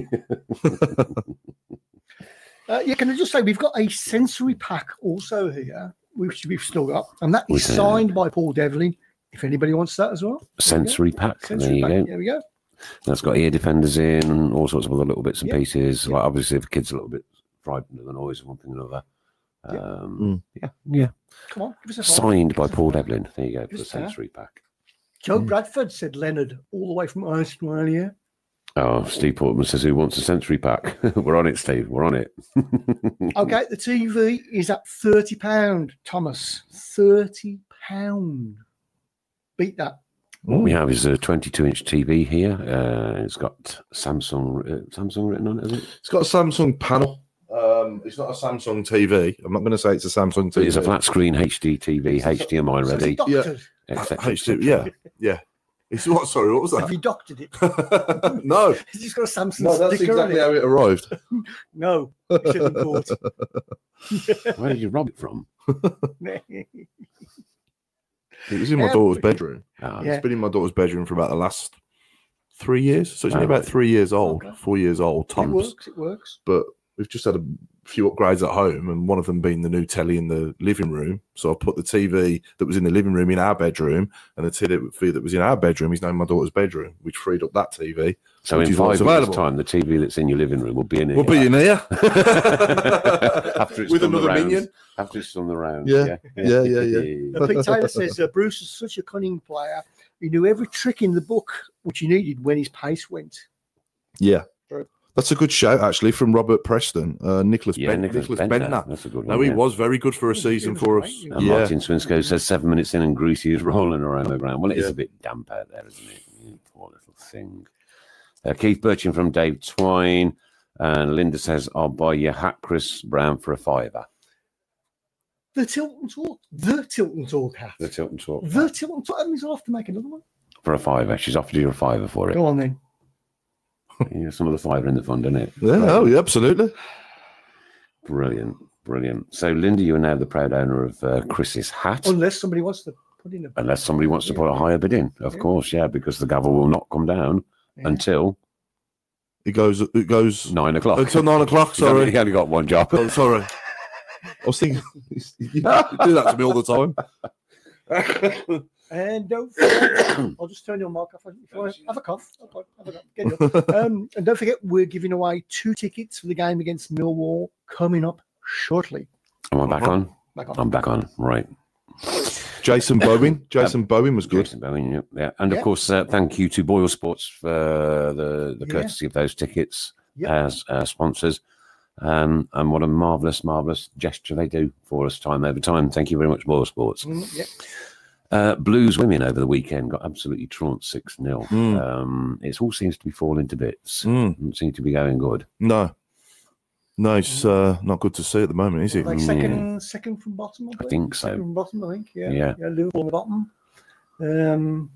Can I just say we've got a sensory pack also here, which we've still got, and that is signed by Paul Devlin. If anybody wants that as well, sensory pack. There you go. There we go. That's got ear defenders in and all sorts of other little bits and pieces. Like obviously, if a kid's a little bit frightened of the noise or one thing or another. Yeah. Come on, give us a signed by Paul Devlin. There you go for the sensory pack. Joe Bradford said Leonard all the way from Australia. Oh, Steve Portman says, who wants a sensory pack? We're on it, Steve. We're on it. Okay, the TV is at £30, Thomas. £30. Beat that. What we have is a 22-inch TV here. It's got Samsung written on it, is it? It's got a Samsung panel. It's not a Samsung TV. I'm not going to say it's a Samsung TV. It's a flat screen HD TV, HDMI ready. Yeah. It's what? Sorry, what was that? Have you doctored it? No. It's just got a Samsung No, that's sticker exactly on how it arrived. No, it should have bought. Where did you rob it from? It was in my daughter's bedroom. It's been in my daughter's bedroom for about the last 3 years. So it's only about 3 years old, 4 years old, tops. It works. But we've just had a few upgrades at home, and one of them being the new telly in the living room. So I put the TV that was in the living room in our bedroom, and the TV that was in our bedroom is now in my daughter's bedroom, which freed up that TV. So in 5 minutes' time, the TV that's in your living room will be in here. Will be in here. After it's with done another the rounds. minion. After it's done the rounds. Yeah. Pete Taylor says Bruce is such a cunning player. He knew every trick in the book which he needed when his pace went. Yeah. That's a good shout, actually, from Robert Preston. Nicholas Bentner. That's a good one. No, he was very good for a season for us. And Martin Swinsko says 7 minutes in and Greasy is rolling around the ground. Well, it is a bit damp out there, isn't it? You poor little thing. Keith Birchin from Dave Twine. And Linda says, I'll buy you hat Chris Browne for £5. The Tilton Talk. The Tilton Talk hat. The Tilton Talk. The Tilton Talk. That means I'll have to make another one. For £5. She's offered you £5 for it. Go on then. Yeah, some of the £5 in the fund, isn't it? Yeah, absolutely. Brilliant. So, Linda, you are now the proud owner of Chris's hat. Unless somebody wants to put in a bid. Unless somebody wants to put a higher bid in, of course, because the gavel will not come down until... It goes 9 o'clock. Until 9 o'clock, sorry. He only got one job. Oh, sorry. I was thinking, you do that to me all the time. And don't forget, I'll just turn your mic off. If I have a cough, get it up. And don't forget, we're giving away 2 tickets for the game against Millwall coming up shortly. Am I back on? I'm back on, right. Jason Bowen. Jason Bowen was good. Jason Bowen, yeah. And of course, thank you to Boyle Sports for the courtesy of those tickets as sponsors. And what a marvellous gesture they do for us time over time. Thank you very much, Boyle Sports. Blues women over the weekend got absolutely trounced 6-0. It all seems to be falling to bits. Doesn't seem to be going good. No, it's not good to see at the moment, is it? Like second from bottom, I think so. Second from bottom, I think. Yeah. Liverpool on the bottom.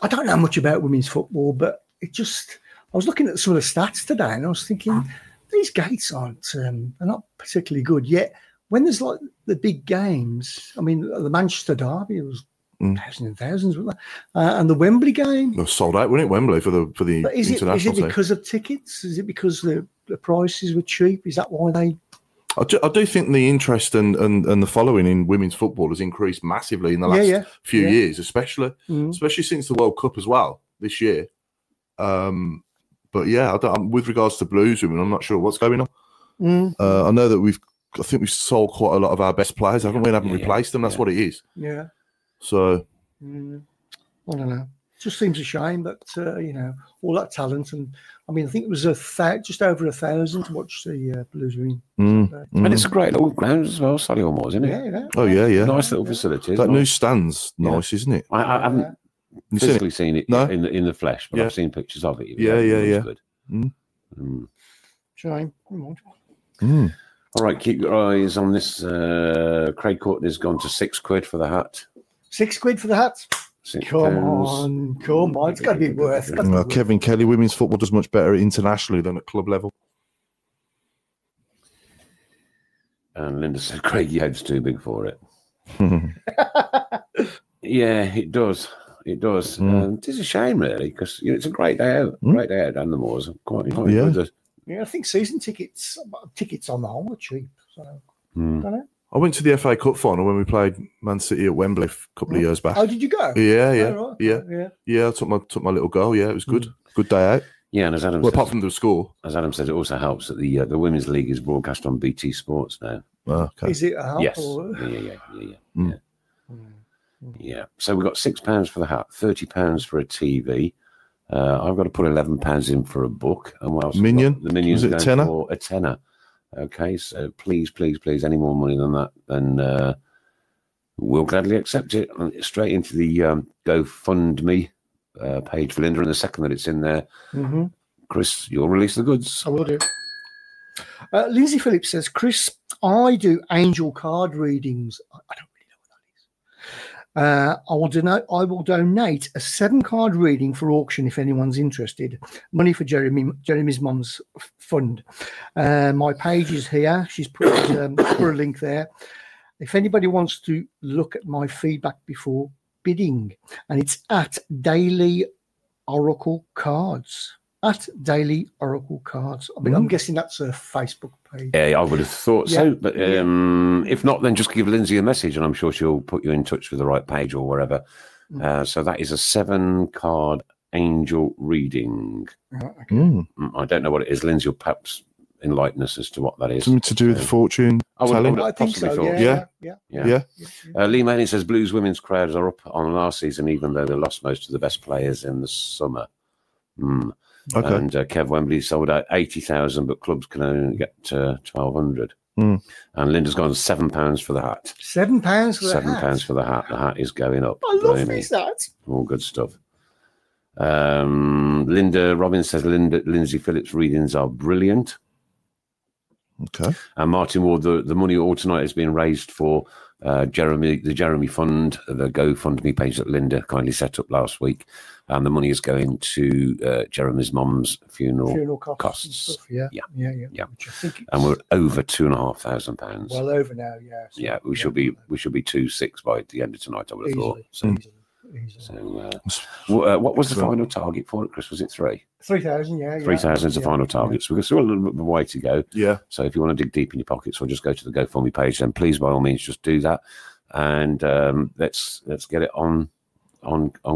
I don't know much about women's football, but I was looking at some of the stats today, and I was thinking these gates are not particularly good yet. When there's like the big games, I mean, the Manchester derby, it was thousands and thousands, wasn't there? And the Wembley game, it was sold out, wasn't it? Wembley for the international. Is it because of tickets? Is it because the prices were cheap? Is that why they? I do think the interest and the following in women's football has increased massively in the last few years, especially since the World Cup as well this year. But with regards to Blues women, I'm not sure what's going on. I know that I think we've sold quite a lot of our best players, haven't we? And haven't replaced them. That's what it is. Yeah. So, I don't know. It just seems a shame that all that talent, and I mean, I think it was just over 1,000 to watch the Blues win. And it's a great little ground as well, Solihull Moors, isn't it? Yeah. Oh yeah. Nice little facility. That new stand's nice, isn't it? I haven't physically seen it in the flesh, but I've seen pictures of it. Yeah. Good. Shame. All right, keep your eyes on this. Craig Courtney's gone to £6 for the hat. £6 for the hat? Come on. It's got to be worth it. Kevin Kelly, women's football does much better internationally than at club level. And Linda said Craigie Head's too big for it. Yeah, it does. It does. It is a shame, really, because it's a great day out. Great day out down the moors. Quite good. Yeah, I think season tickets on the whole are cheap. So, don't know. I went to the FA Cup final when we played Man City at Wembley a couple of years back. Oh, did you go? Yeah. I took my little goal. Yeah, it was good. Good day out. Yeah, and as Adam said, apart from the score. As Adam said, it also helps that the Women's League is broadcast on BT Sports now. Oh, okay. Is it a help? Yes. Yeah. So we've got £6 for the hat, £30 for a TV. I've got to put £11 in for a book. And what else? Minion? The Minion's is it a tenner? For a tenner. Okay, so please, any more money than that, then we'll gladly accept it. Straight into the GoFundMe page for Linda, and the second that it's in there, Chris, you'll release the goods. I will do. Lindsay Phillips says, Chris, I do angel card readings. I don't really know what that is. I will donate a 7-card reading for auction if anyone's interested. Money for Jeremy's mum's fund. My page is here. She's put a link there. If anybody wants to look at my feedback before bidding, and it's at Daily Oracle Cards. At Daily Oracle Cards. I mean, I'm guessing that's a Facebook page. Yeah, I would have thought so. But if not, then just give Lindsay a message, and I'm sure she'll put you in touch with the right page or wherever. So that is a 7-card angel reading. I don't know what it is. Lindsay will perhaps enlighten us as to what that is. Something to do with fortune telling? I think so. Yeah. Lee Manning says Blues women's crowds are up on last season, even though they lost most of the best players in the summer. Okay. And Kev Wembley sold out 80,000, but clubs can only get 1,200. And Linda's gone £7 for the hat. £7 for the hat? £7 for the hat. The hat is going up. I love this hat. All good stuff. Linda Robbins says Lindsay Phillips' readings are brilliant. Okay. And Martin Ward, the money all tonight has been raised for the Jeremy Fund, the GoFundMe page that Linda kindly set up last week. And the money is going to Jeremy's mum's funeral costs. And stuff. Yeah. Which I think and we're over £2,500. Well over now, yeah. So, yeah, we should be 2,600 by the end of tonight, I would have thought. So, what was the final target for it, Chris? Was it 3? 3,000, yeah. 3,000 is the final target. So we've still got a little bit of a way to go. Yeah. So if you want to dig deep in your pockets or just go to the GoFundMe page, then please, by all means, just do that. And let's get it on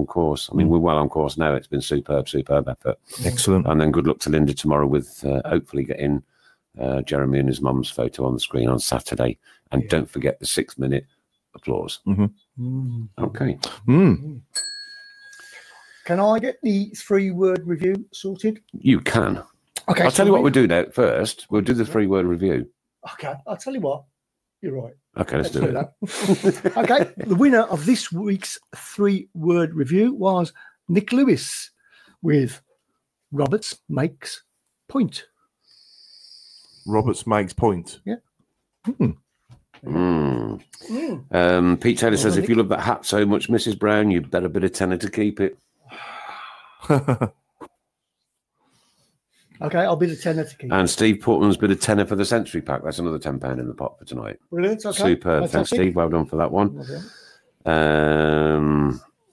course. I mean, we're well on course now. It's been superb effort. Excellent. And then good luck to Linda tomorrow with hopefully getting Jeremy and his mum's photo on the screen on Saturday. And don't forget the 6-minute applause. Okay. Can I get the 3-word review sorted? You can. Okay. I'll tell you what we'll do now. First, we'll do the 3-word review. Okay. I'll tell you what. You're right. Okay, let's do it. Okay. The winner of this week's 3-word review was Nick Lewis with Roberts Makes Point. Roberts Makes Point. Yeah. Pete Taylor says, if you love that hat so much, Mrs. Browne, you better bid a tenner to keep it. Okay, I'll bid a tenner to keep it. And Steve Portman's bid a tenner for the Century Pack. That's another £10 in the pot for tonight. Brilliant. Okay. Superb. Thanks, Steve. Well done for that one.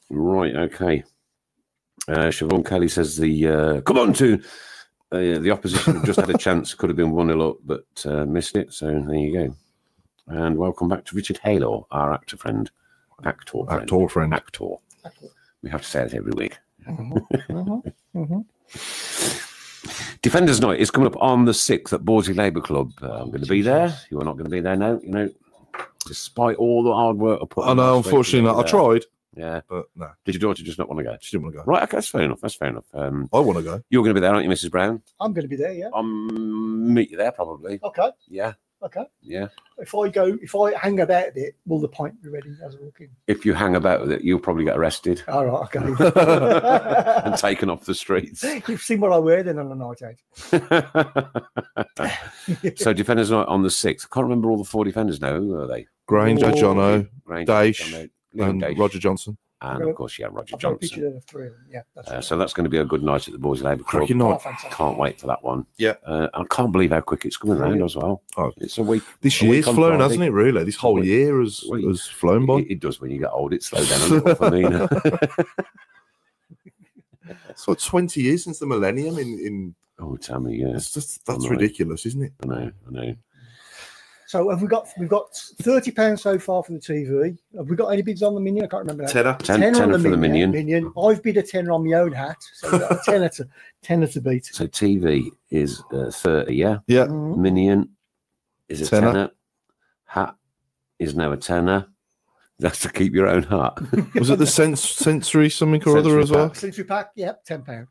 Right, okay. Siobhan Kelly says come on to the opposition just had a chance. Could have been 1-0 up, but missed it. So there you go. And welcome back to Richard Haylor, our actor friend. Actor. We have to say it every week. Defenders Night is coming up on the 6th at Borsley Labour Club. I'm going to be there. You are not going to be there now. You know, despite all the hard work I put. I know. Unfortunately, I tried. Yeah, but no. Did your daughter just not want to go? She didn't want to go. Right. Okay, that's fair enough. I want to go. You're going to be there, aren't you, Mrs. Browne? I'm going to be there. Yeah. I'll meet you there probably. Okay. Yeah. Okay. Yeah. If I hang about a bit, will the pint be ready as I walk in? If you hang about with it, you'll probably get arrested. All right, okay. And taken off the streets. You've seen what I wear then on a night out. So defenders night on the 6th. I can't remember all the 4 defenders now. Who are they? Granger, Jono, Daesh, and Daesh. Roger Johnson. And of course, Roger I've got a Johnson. picture of the 3 of them. Yeah, that's right. So that's going to be a good night at the Boys Labour Club. Cracking night. Can't wait for that one. Yeah. I can't believe how quick it's coming around as well. Oh, it's a week. This year's flown, hasn't it, really? This whole year has flown by. It does when you get old. It slows down a little for me now. It's like 20 years since the millennium in Oh, tell me, yeah. That's ridiculous, isn't it? I know. So we've got £30 so far for the TV. Have we got any bids on the Minion? I can't remember. Tenner. Tenner for the Minion. I've bid a tenner on my own hat, so we've got a tenner to beat. So TV is 30, yeah? Yeah. Mm-hmm. Minion is a Tenner. tenner. Hat is now a tenner. That's to keep your own hat. Was it the sensory something or other as well? Century pack, yep, £10.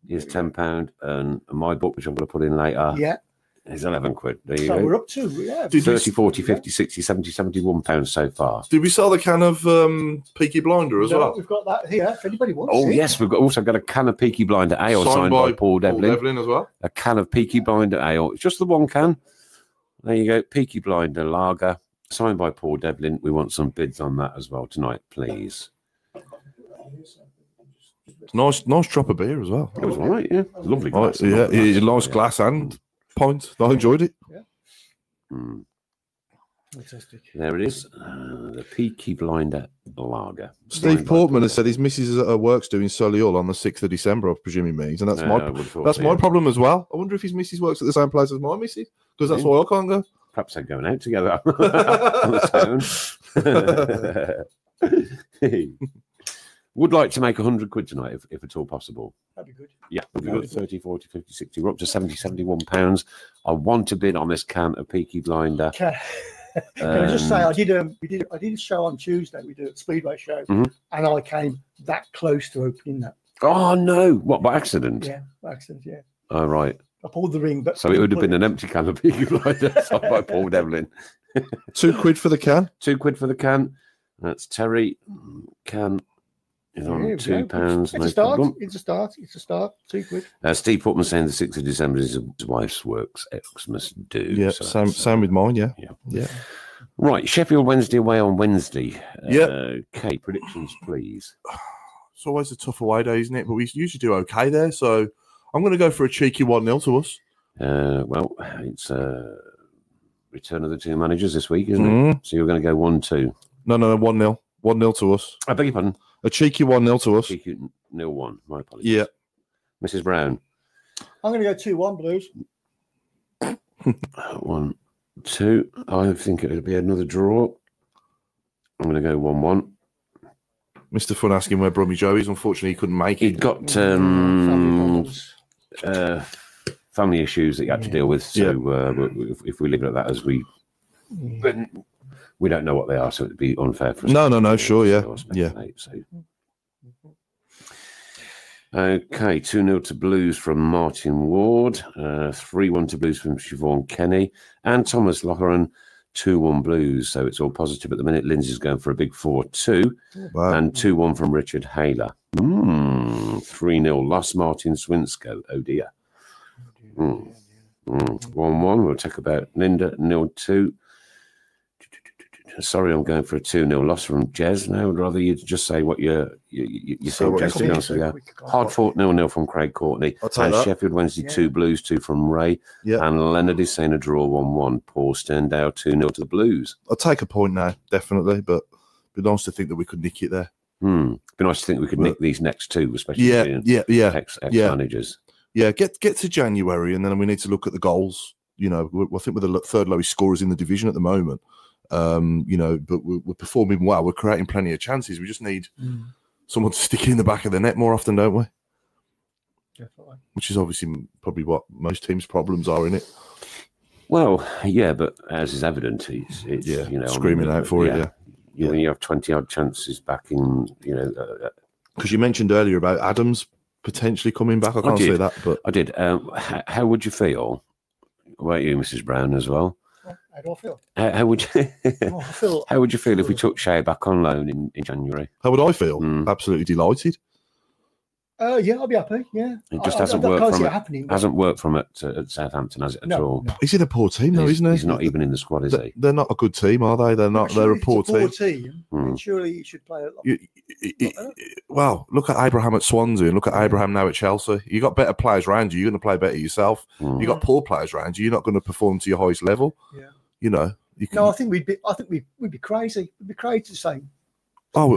Is £10, and my book, which I'm going to put in later, Yeah. is £11. There you So go. we're up to 30, 40, 50, 60, 70, £71 so far. Did we sell the can of Peaky Blinder as well? We've got that here if anybody wants Oh, it. yes, we've also got a can of Peaky Blinder Ale signed by Paul Devlin. as well. A can of Peaky Blinder Ale. It's just the one can. There you go. Peaky Blinder Lager, signed by Paul Devlin. We want some bids on that as well tonight, please. Nice drop of beer as well. It was all right, yeah. Lovely glass. Nice glass and pint. I enjoyed it. Yeah. Fantastic. There it is. The Peaky Blinder Lager. Steve Portman has said his missus is at her work's doing Solihull on the 6th of December, I presume he means. And that's my problem as well. I wonder if his missus works at the same place as my missus, because that's why I can't go. Perhaps they're going out together on the town. Would like to make £100 tonight, if at all possible. That'd be good. Yeah, we've got 30, 40, 50, 60. We're up to 70, £71. I want to bid on this can of Peaky Blinder. Can I just say, I did a show on Tuesday. We did a Speedway show, and I came that close to opening that. Oh, no. What, by accident? Yeah, by accident, yeah. Oh, right. I pulled the ring. But so it would have been an empty can of Peaky Blinder signed by Paul Devlin. £2 for the can. £2 for the can. That's Terry. Can is on £2. It's a start. It's a start. £2. Steve Portman saying the 6th of December is his wife's work's Xmas do. Yeah, so same with mine, yeah. Right, Sheffield Wednesday away on Wednesday. Yeah. Kate, predictions, please. It's always a tough away day, isn't it? But we usually do okay there, so I'm going to go for a cheeky 1-0 to us. Well, it's return of the two managers this week, isn't it? So you're going to go 1-2. No, 1-0. 1-0 to us. I beg your pardon. A cheeky 1-0 to us. Cheeky 0-1. My apologies. Yeah. Mrs. Brown. I'm going to go 2-1 Blues. 1-2. I think it'll be another draw. I'm going to go 1-1. Mr. Fun asking where Brummy Joe is. Unfortunately, he couldn't make it. He'd got family issues that he had to deal with. So if we leave it at that, as we don't know what they are, so it'd be unfair for us. No, sure, yeah. So. Okay, 2-0 to Blues from Martin Ward, 3-1 to Blues from Siobhan Kenny, and Thomas Lochran, 2-1 Blues. So it's all positive at the minute. Lindsay's going for a big 4-2, and 2-1 from Richard Hayler. 3-0 lost Martin Swinsko. Oh dear. 1-1. We'll talk about Linda. 0-2. Sorry, I'm going for a 2-0 loss from Jez now. I'd rather you just say what you think, Jez, to be honest with you. Hard fought 0-0 from Craig Courtney. And Sheffield Wednesday 2 Blues, 2 from Ray. Yeah. And Leonard is saying a draw 1-1. Paul Sterndale 2-0 to the Blues. I'll take a point now, definitely, but it'd be nice to think that we could nick it there. Be nice to think we could nick these next two, especially ex-managers. Yeah, get to January, and then we need to look at the goals. You know, I think we're the third lowest scorers in the division at the moment. But we're performing well. We're creating plenty of chances. We just need someone to stick it in the back of the net more often, don't we? Definitely. Which is obviously probably what most teams' problems are, in it. Well, yeah, but as is evident, it's screaming out for it. Yeah, when you have 20-odd chances back in, because you mentioned earlier about Adams potentially coming back. I can't say that, but I did. How would you feel? About you, Mrs. Brown, as well? How do I feel? How would you? feel How would you feel if we took Shay back on loan in January? How would I feel? Absolutely delighted. Yeah, I'll be happy. Yeah, it just hasn't worked from it. Hasn't worked from it at Southampton, has it at all? No. He's in a poor team, though, isn't he? He's not even in the squad, is he? They're not a good team, are they? They're not. They're a poor team. Surely he should play a lot. Well, look at Abraham at Swansea and look at Abraham now at Chelsea. You got better players around you. You're going to play better yourself. You got poor players around you. You're not going to perform to your highest level. Yeah. You know. No, I think we'd be crazy. We'd be crazy to say. I'd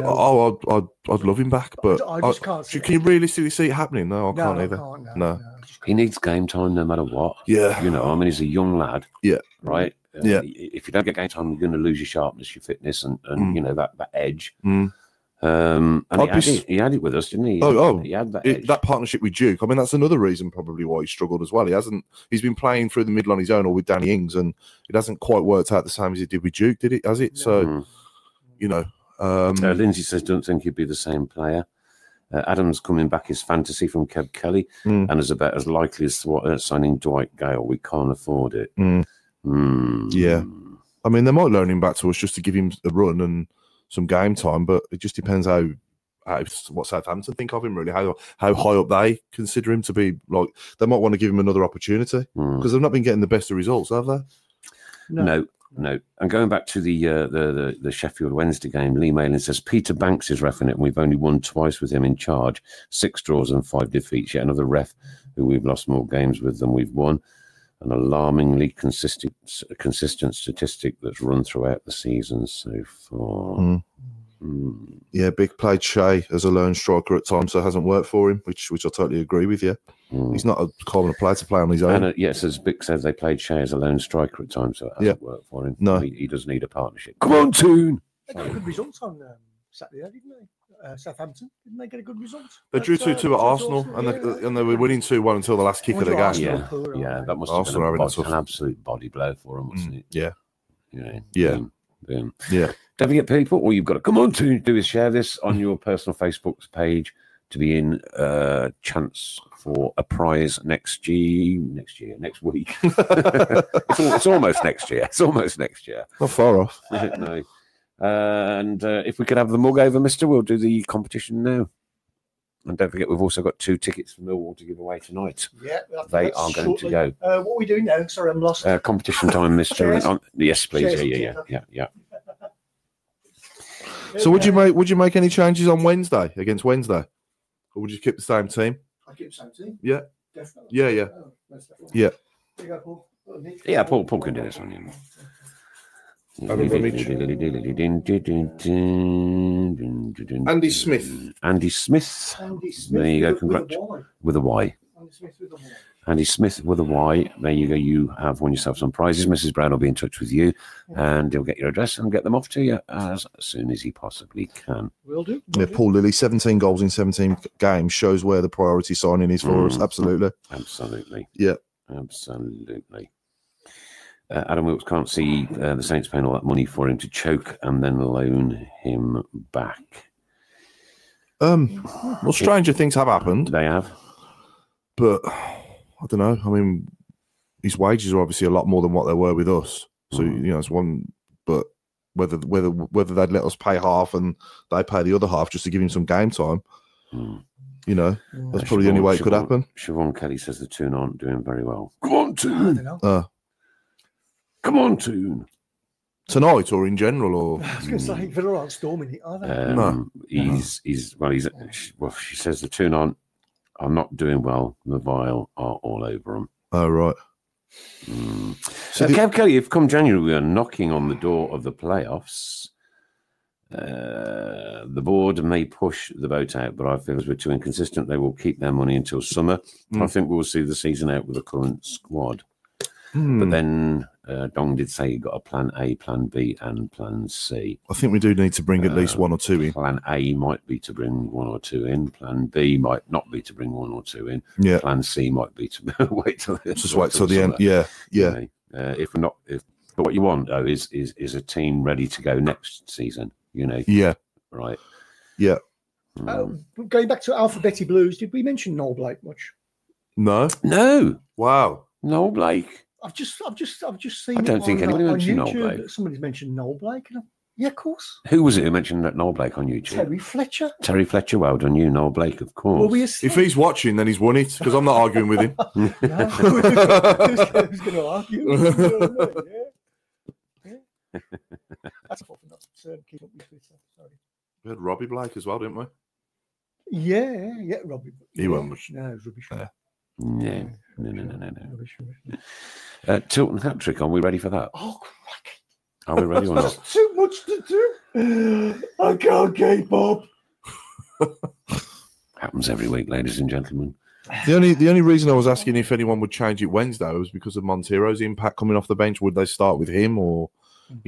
love him back, but I just can't. Can you realistically see it happening? No, I can't either. No. He needs game time no matter what. Yeah. You know, I mean, he's a young lad. Yeah. Right? Yeah. If you don't get game time, you're going to lose your sharpness, your fitness, and you know, that edge. Mm. And he had it with us, didn't he? He had that edge. That partnership with Duke. I mean, that's another reason probably why he struggled as well. He's been playing through the middle on his own or with Danny Ings, and it hasn't quite worked out the same as it did with Duke, did it? Has it? So, you know. Lindsay says, don't think he'd be the same player. Adams coming back is fantasy from Kev Kelly and is about as likely as signing Dwight Gale. We can't afford it. Yeah. I mean, they might loan him back to us just to give him a run and some game time, but it just depends what Southampton think of him, really, how high up they consider him to be. Like, they might want to give him another opportunity because they've not been getting the best of results, have they? No. And going back to the Sheffield Wednesday game, Lee Malin says Peter Banks is reffing it, and we've only won twice with him in charge, 6 draws and 5 defeats. Yet another ref who we've lost more games with than we've won. An alarmingly consistent statistic that's run throughout the season so far. Yeah, Big played Shay as a lone striker at times, so it hasn't worked for him, which I totally agree with you. He's not a common player to play on his own. And yes, as Big says, they played Shay as a lone striker at times, so it hasn't worked for him. No, he does need a partnership. Come on, Toon! They got good results on Saturday, didn't they? Southampton, didn't they get a good result? They drew 2-2 at Arsenal, and they were winning 2-1 until the last kick of the game. Yeah, that must have been an absolute body blow for them, wasn't it? Yeah. Yeah. Don't forget, people, all you've got to come on to do is share this on your personal Facebook page to be in chance for a prize next week. it's almost next year. Not far off. No. And if we could have the mug over, mister, we'll do the competition now. And don't forget, we've also got 2 tickets for Millwall to give away tonight. Yeah, they are going to go. What are we doing now? Sorry, I'm lost. Competition time, mister. Yes, please. Yeah. So would you make any changes on Wednesday against Wednesday, or would you keep the same team? I keep the same team. Yeah. Definitely. Yeah. Oh, yeah. There you go, Paul. Yeah, Paul can do this one. Andy Smith. Andy Smith. There you go. Congrats. With a Y. Andy Smith with a Y. There you go. You have won yourself some prizes. Mrs. Brown will be in touch with you, and he'll get your address and get them off to you as soon as he possibly can. Will do. Yeah, Paul Lilly, 17 goals in 17 games shows where the priority signing is for us. Absolutely. Yeah. Absolutely. Adam Wilkes can't see the Saints paying all that money for him to choke and then loan him back. Well, stranger things have happened. They have. But I don't know. I mean, his wages are obviously a lot more than what they were with us. So, you know, it's one. But whether they'd let us pay half and they pay the other half just to give him some game time, you know, that's probably the only way it could happen. Siobhan Kelly says the Toon aren't doing very well. Come on, Toon. Come on, Toon. Tonight or in general, or I was going to say Villa aren't storming it, are they? No, she says the Toon aren't. I'm not doing well. The Vile are all over them. Oh, right. So, Kev Kelly, if come January we are knocking on the door of the playoffs, the board may push the boat out, but I feel as we're too inconsistent, they will keep their money until summer. I think we'll see the season out with the current squad. But then Dong did say you got a plan A, plan B, and plan C. I think we do need to bring at least 1 or 2 in. Plan A might be to bring 1 or 2 in. Plan B might not be to bring 1 or 2 in. Yeah. Plan C might be to wait till the end. Yeah. Yeah. You know, but what you want though is a team ready to go next season. You know. Yeah. Right. Yeah. Going back to Alphabetti Blues, did we mention Noel Blake much? No. No. Wow. Noel Blake. I've just seen. I don't think anybody mentioned Noel Blake. Somebody's mentioned Noel Blake. Yeah, of course. Who was it who mentioned that Noel Blake on YouTube? Terry Fletcher. Terry Fletcher, well done you, Noel Blake, of course. If he's watching, then he's won it, because I'm not arguing with him. Who's going to argue? Yeah. That's not keep up with Twitter. Sorry. We had Robbie Blake as well, didn't we? Yeah, Robbie. He won't much. No, it was rubbish. No. Rubbish. Tilton Hat Trick, are we ready for that? Oh, crikey. Are we ready or not? That's too much to do. I can't keep up. Happens every week, ladies and gentlemen. The only reason I was asking if anyone would change it Wednesday was because of Montero's impact coming off the bench. Would they start with him, or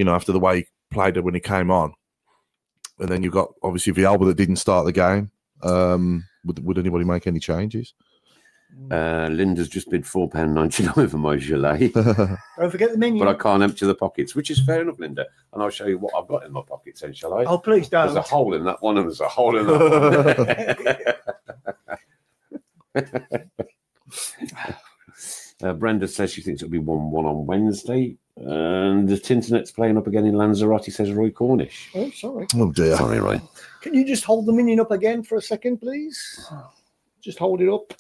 after the way he played when he came on? And then you've got obviously Villalba that didn't start the game. Would anybody make any changes? Linda's just bid £4.99 for my gilet. Don't forget the menu. But I can't empty the pockets, which is fair enough, Linda. And I'll show you what I've got in my pockets then, shall I? Oh, please don't. There's a hole in that one and there's a hole in that one. Brenda says she thinks it'll be 1-1 on Wednesday. And the Tintonet's playing up again in Lanzarote, says Roy Cornish. Oh, sorry. Oh, dear. Sorry, Roy. Can you just hold the minion up again for a second, please? Just hold it up.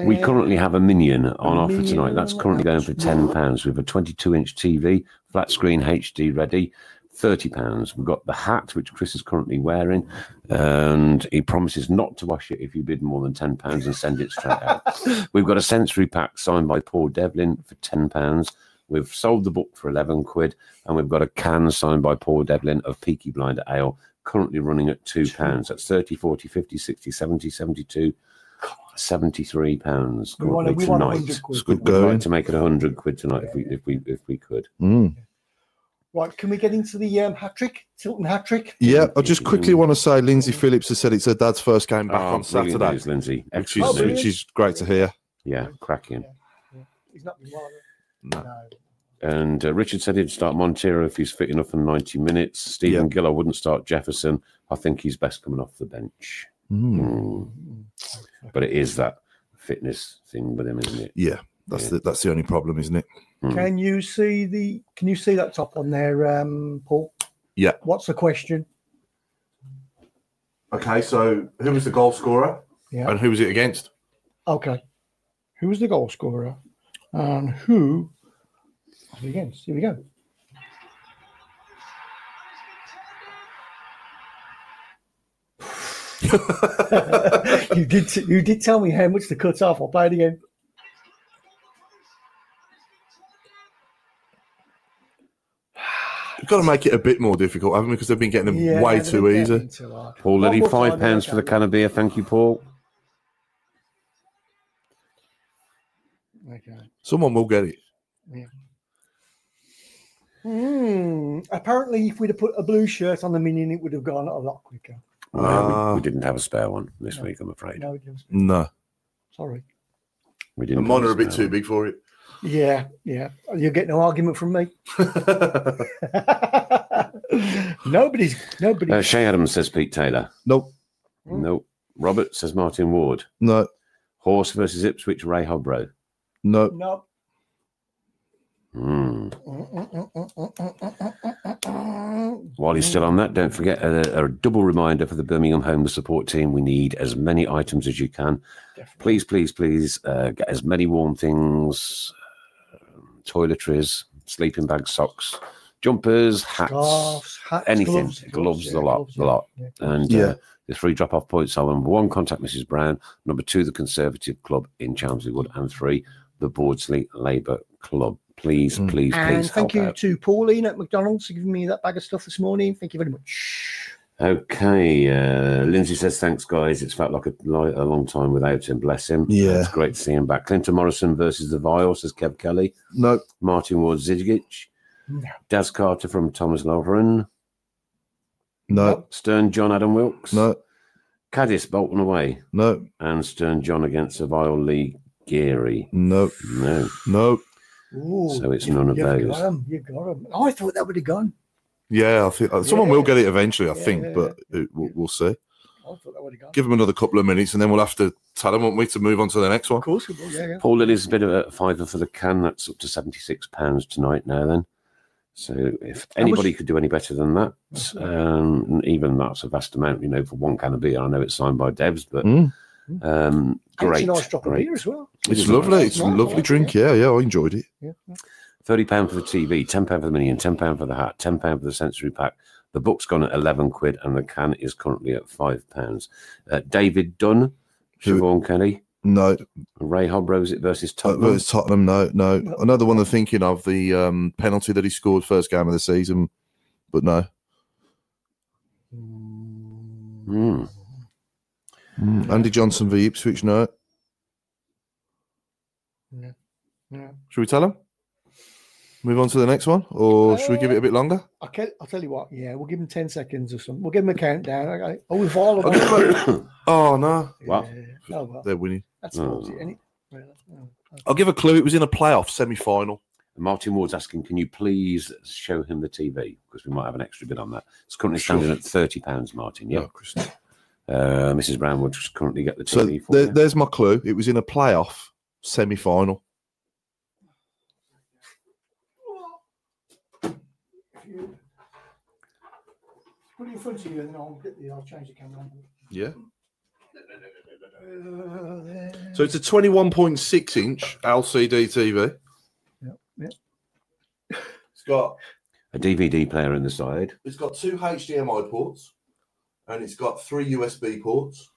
We currently have a minion on offer tonight. That's currently going for £10. We have a 22-inch TV, flat screen HD ready, £30. We've got the hat, which Chris is currently wearing, and he promises not to wash it if you bid more than £10 and send it straight out. We've got a sensory pack signed by Paul Devlin for £10. We've sold the book for £11, and we've got a can signed by Paul Devlin of Peaky Blinder Ale, currently running at £2. That's 30, 40, 50, 60, 70, 72, £73 currently tonight. We'd like to make it £100 tonight if we could. Right, can we get into the hat trick, Tilton Hat Trick? Yeah, I just quickly want to say Lindsay Phillips has said it's her dad's first game back on Saturday. News, Lindsay. Which is great to hear. Yeah, cracking. Yeah. He's not been well. No. And Richard said he'd start Montero if he's fit enough for 90 minutes. Stephen Gill, I wouldn't start Jefferson. I think he's best coming off the bench. But it is that fitness thing with him, isn't it? Yeah, that's the only problem, isn't it? Can you see that top on there, Paul? Yeah. What's the question? Okay, so who was the goal scorer? Yeah. And who was it against? Okay. Who was the goal scorer? And who was it against? Here we go. You did tell me how much to cut off. I'll play it again. We've got to make it a bit more difficult, haven't we? Because they've been getting them way too easy. Paul Liddy, £5 for the can of beer. Thank you, Paul. Okay. Someone will get it. Yeah. Apparently, if we'd have put a blue shirt on the minion, it would have gone a lot quicker. We didn't have a spare one this week, I'm afraid. No. Sorry. We didn't. The mine are a bit too big for it. Yeah. You get no argument from me. Nobody. Shay Adams says Pete Taylor. Nope. Nope. Robert says Martin Ward. No. Horse versus Ipswich, Ray Hobro. No. No. While he's still on that, don't forget a double reminder for the Birmingham Homeless Support Team. We need as many items as you can. Definitely. Please get as many warm things, toiletries, sleeping bags, socks, jumpers, hats, scarves, anything, gloves, the lot. Yeah. And the 3 drop-off points are: number 1, contact Mrs. Brown; number 2, the Conservative Club in Chelmsley Wood; and 3, the Bordsley Labour Club. Please. And thank you to Pauline at McDonald's for giving me that bag of stuff this morning. Thank you very much. Okay. Lindsay says, thanks, guys. It's felt like a long time without him. Bless him. Yeah. It's great to see him back. Clinton Morrison versus the Vile, says Kev Kelly. No. Martin Ward Zigic. No. Daz Carter from Thomas Lauren. No. Stern John Adam Wilkes. No. Cadiz Bolton away. No. And Stern John against the Vile Lee Geary. No. Ooh, so it's none of those. You got him. Oh, I thought that would have gone. Yeah, I think someone will get it eventually, I think, but we'll see. I thought that would have gone. Give them another couple of minutes and then we'll have to tell them, won't we, to move on to the next one? Of course we will, yeah. Paul Lilly's a bit of a fiver for the can. That's up to £76 tonight now then. So if anybody could do any better than that, even that's a vast amount, you know, for one can of beer. I know it's signed by Devs, but great. It's a nice drop of beer as well. It's lovely. It's a lovely drink. Yeah, I enjoyed it. Yeah. £30 for the TV, £10 for the mini and £10 for the hat, £10 for the sensory pack. The book's gone at £11 and the can is currently at £5. David Dunn, Siobhan Kelly. No. Ray Hobro, versus Tottenham? Versus Tottenham, no. Another one I'm thinking of, the penalty that he scored first game of the season, but no. Andy Johnson v Ipswich, no. Yeah. Should we tell him? Move on to the next one, or should we give it a bit longer? I'll tell you what. Yeah, we'll give him 10 seconds or something. We'll give him a countdown. Okay. Oh, we've all of them. Oh no! What? Oh, well. They're winning. That's faulty, isn't it? Okay. I'll give a clue. It was in a playoff semi-final. Martin Ward's asking, can you please show him the TV? Because we might have an extra bit on that. It's currently standing at £30, Martin. Yeah. Mrs. Brown would just currently get the TV for you. There's my clue. It was in a playoff semi-final. Put it in front of you and then I'll change the camera angle. Yeah. So it's a 21.6 inch LCD TV. Yep. It's got a DVD player in the side. It's got 2 HDMI ports and it's got 3 USB ports.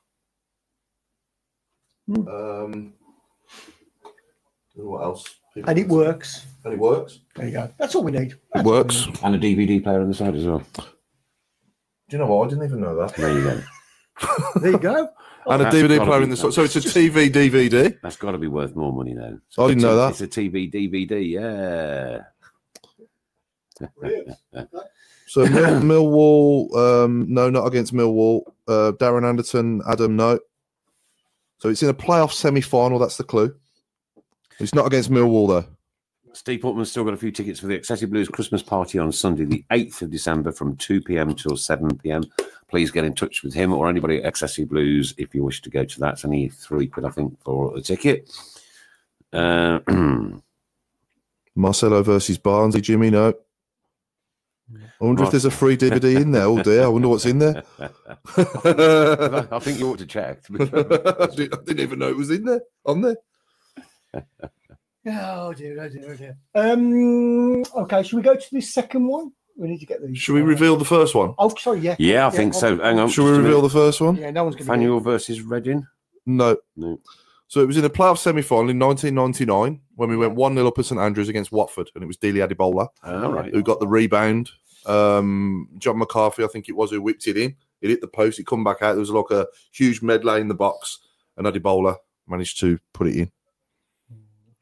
What else? And it works. There you go. That's all we need. It works. And a DVD player on the side as well. Do you know what? I didn't even know that. There you go. There you go. And a DVD player in the side. So it's a TV DVD. That's got to be worth more money now. I didn't know that. It's a TV DVD, yeah. So Millwall, no, not against Millwall. Darren Anderton, Adam, no. So it's in a playoff semi-final. That's the clue. It's not against Millwall, though. Steve Portman's still got a few tickets for the Excessive Blues Christmas party on Sunday, the 8th of December from 2 p.m. till 7 p.m. Please get in touch with him or anybody at Excessive Blues if you wish to go to that. It's only £3, I think, for a ticket. Marcelo versus Barnsley, Jimmy, no. I wonder if there's a free DVD in there. Oh, dear. I wonder what's in there. I think you ought to check. I didn't even know it was in there, on there. Oh dear. Okay, should we go to this second one? We need to get these. Should we reveal the first one? Oh, sorry, yeah. Yeah, I think so. Hang on. Should we reveal the first one? Yeah, no one's going to. Faneuil versus Reading? No. So it was in a playoff semi-final in 1999 when we went 1-0 up at St Andrews against Watford, and it was Dele Adebola who got the rebound. John McCarthy, I think it was, who whipped it in. It hit the post. It come back out. There was like a huge medley in the box, and Adebola managed to put it in.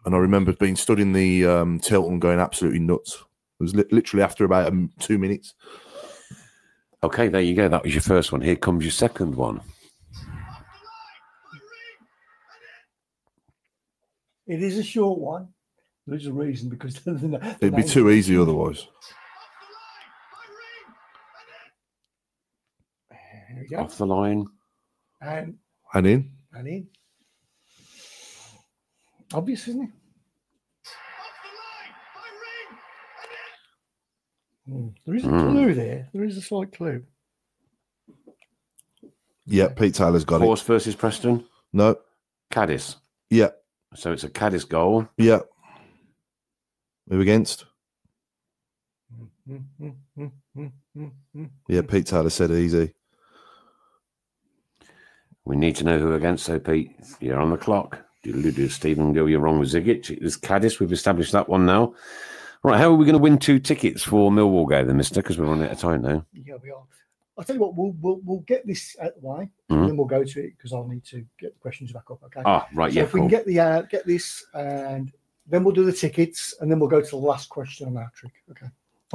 And I remember being stood in the Tilton going absolutely nuts. It was literally after about 2 minutes. Okay, there you go. That was your first one. Here comes your second one. It is a short one. There's a reason, because it'd be too easy otherwise. There we go. Off the line. And in. Obvious, isn't it? There is a clue there. There is a slight clue. Yeah, Pete Taylor's got Horse versus Preston? No. Cadiz? Yeah. So it's a Cadiz goal? Yeah. Who against? Yeah, Pete Taylor said easy. We need to know who against, so Pete, you're on the clock. Stephen Gill, you're wrong with Zigic. It was Cadiz. We've established that one now. Right, how are we going to win 2 tickets for Millwall game then, mister? Because we're running out of time now. Yeah, we are. I'll tell you what, we'll get this out of the way, and then we'll go to it, because I'll need to get the questions back up. Okay. Right. So if we can get this, and then we'll do the tickets, and then we'll go to the last question on our trick.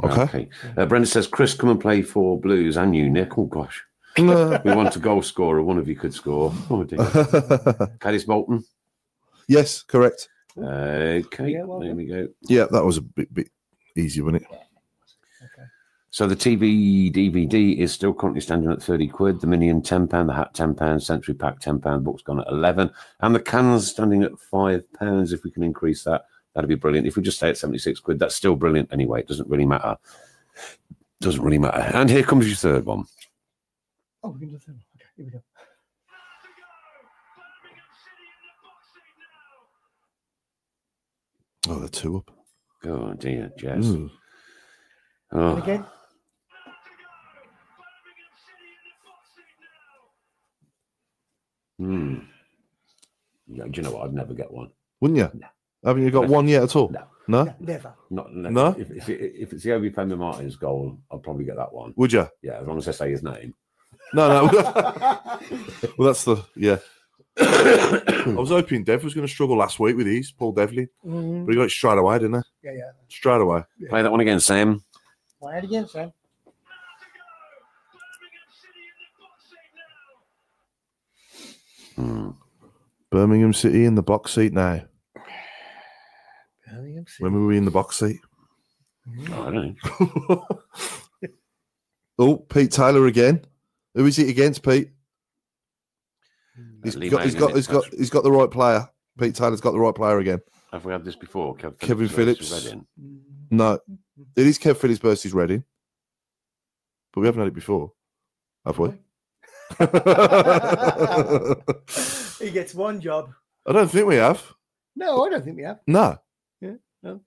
Okay. Brenda says, Chris, come and play for Blues, and you, Nick. Oh gosh. We want a goal scorer. One of you could score. Oh dear. Cadiz Bolton. Yes, correct. Okay, there we go. Yeah, that was a bit easy, wasn't it? Okay. So the TV DVD is still currently standing at 30 quid. The Minion £10, the hat £10, Century Pack £10, book's gone at 11, and the cans standing at £5. If we can increase that, that'd be brilliant. If we just stay at 76 quid, that's still brilliant anyway. It doesn't really matter. Doesn't really matter. And here comes your third one. Oh, we can do the third one. Okay, here we go. Oh, they're 2 up. Oh dear, Jazz. Oh. And again. Yeah, do you know what? I'd never get one. Wouldn't you? No. Haven't you got one yet at all? No. No? Never. No? If it's the Obi Femi Martin's goal, I'll probably get that one. Would you? Yeah, as long as I say his name. No. Well, that's the... Yeah. I was hoping Dev was going to struggle last week with these, Paul Devlin. But he got it straight away, didn't he? Yeah. Straight away. Yeah. Play that one again, Sam. Play it again, Sam. Birmingham City in the box seat now. Birmingham City. When were we in the box seat? Oh, I don't know. Oh, Pete Taylor again. Who is it against, Pete? He's got the right player. Pete Taylor's got the right player again. Have we had this before? Kevin Phillips. No, it is Kev Phillips versus Reading, but we haven't had it before, have we? He gets one job. I don't think we have. No, I don't think we have. No. Yeah, no.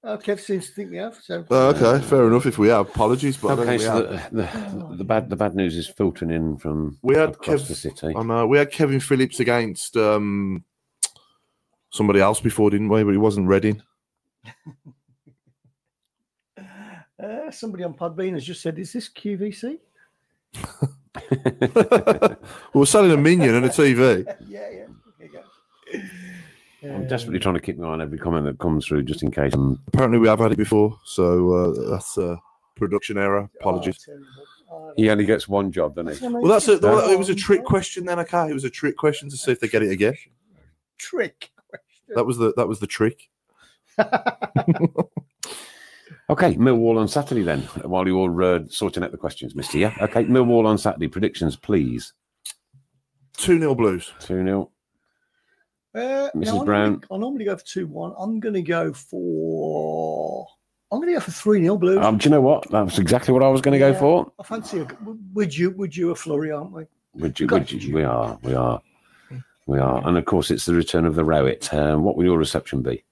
Kev seems to think we have. So. Okay, fair enough. If we have, apologies, but okay. I don't think we So the bad news is filtering in from across the city. I know we had Kevin Phillips against somebody else before, didn't we? But he wasn't Reading. Somebody on Podbean has just said, "Is this QVC?" We're selling a Minion and a TV. Yeah. There you go. I'm desperately trying to keep my eye on every comment that comes through, just in case. Apparently, we have had it before, so that's a production error. Apologies. He only gets one job, doesn't he? Well, it was a trick question then, okay? It was a trick question to see if they get it again. Trick question. That was the trick. Okay, Millwall on Saturday then, while you're sorting out the questions, Mister. Yeah? Okay, Millwall on Saturday. Predictions, please. 2-0 Blues. 2-0. Mrs. Browne. I normally go for 2-1. I'm going to go for 3-0 Blues. Do you know what? That's exactly what I was going to go for. I fancy would you a flurry, aren't we? Would you? We are. And of course, it's the return of the Rowett. What will your reception be?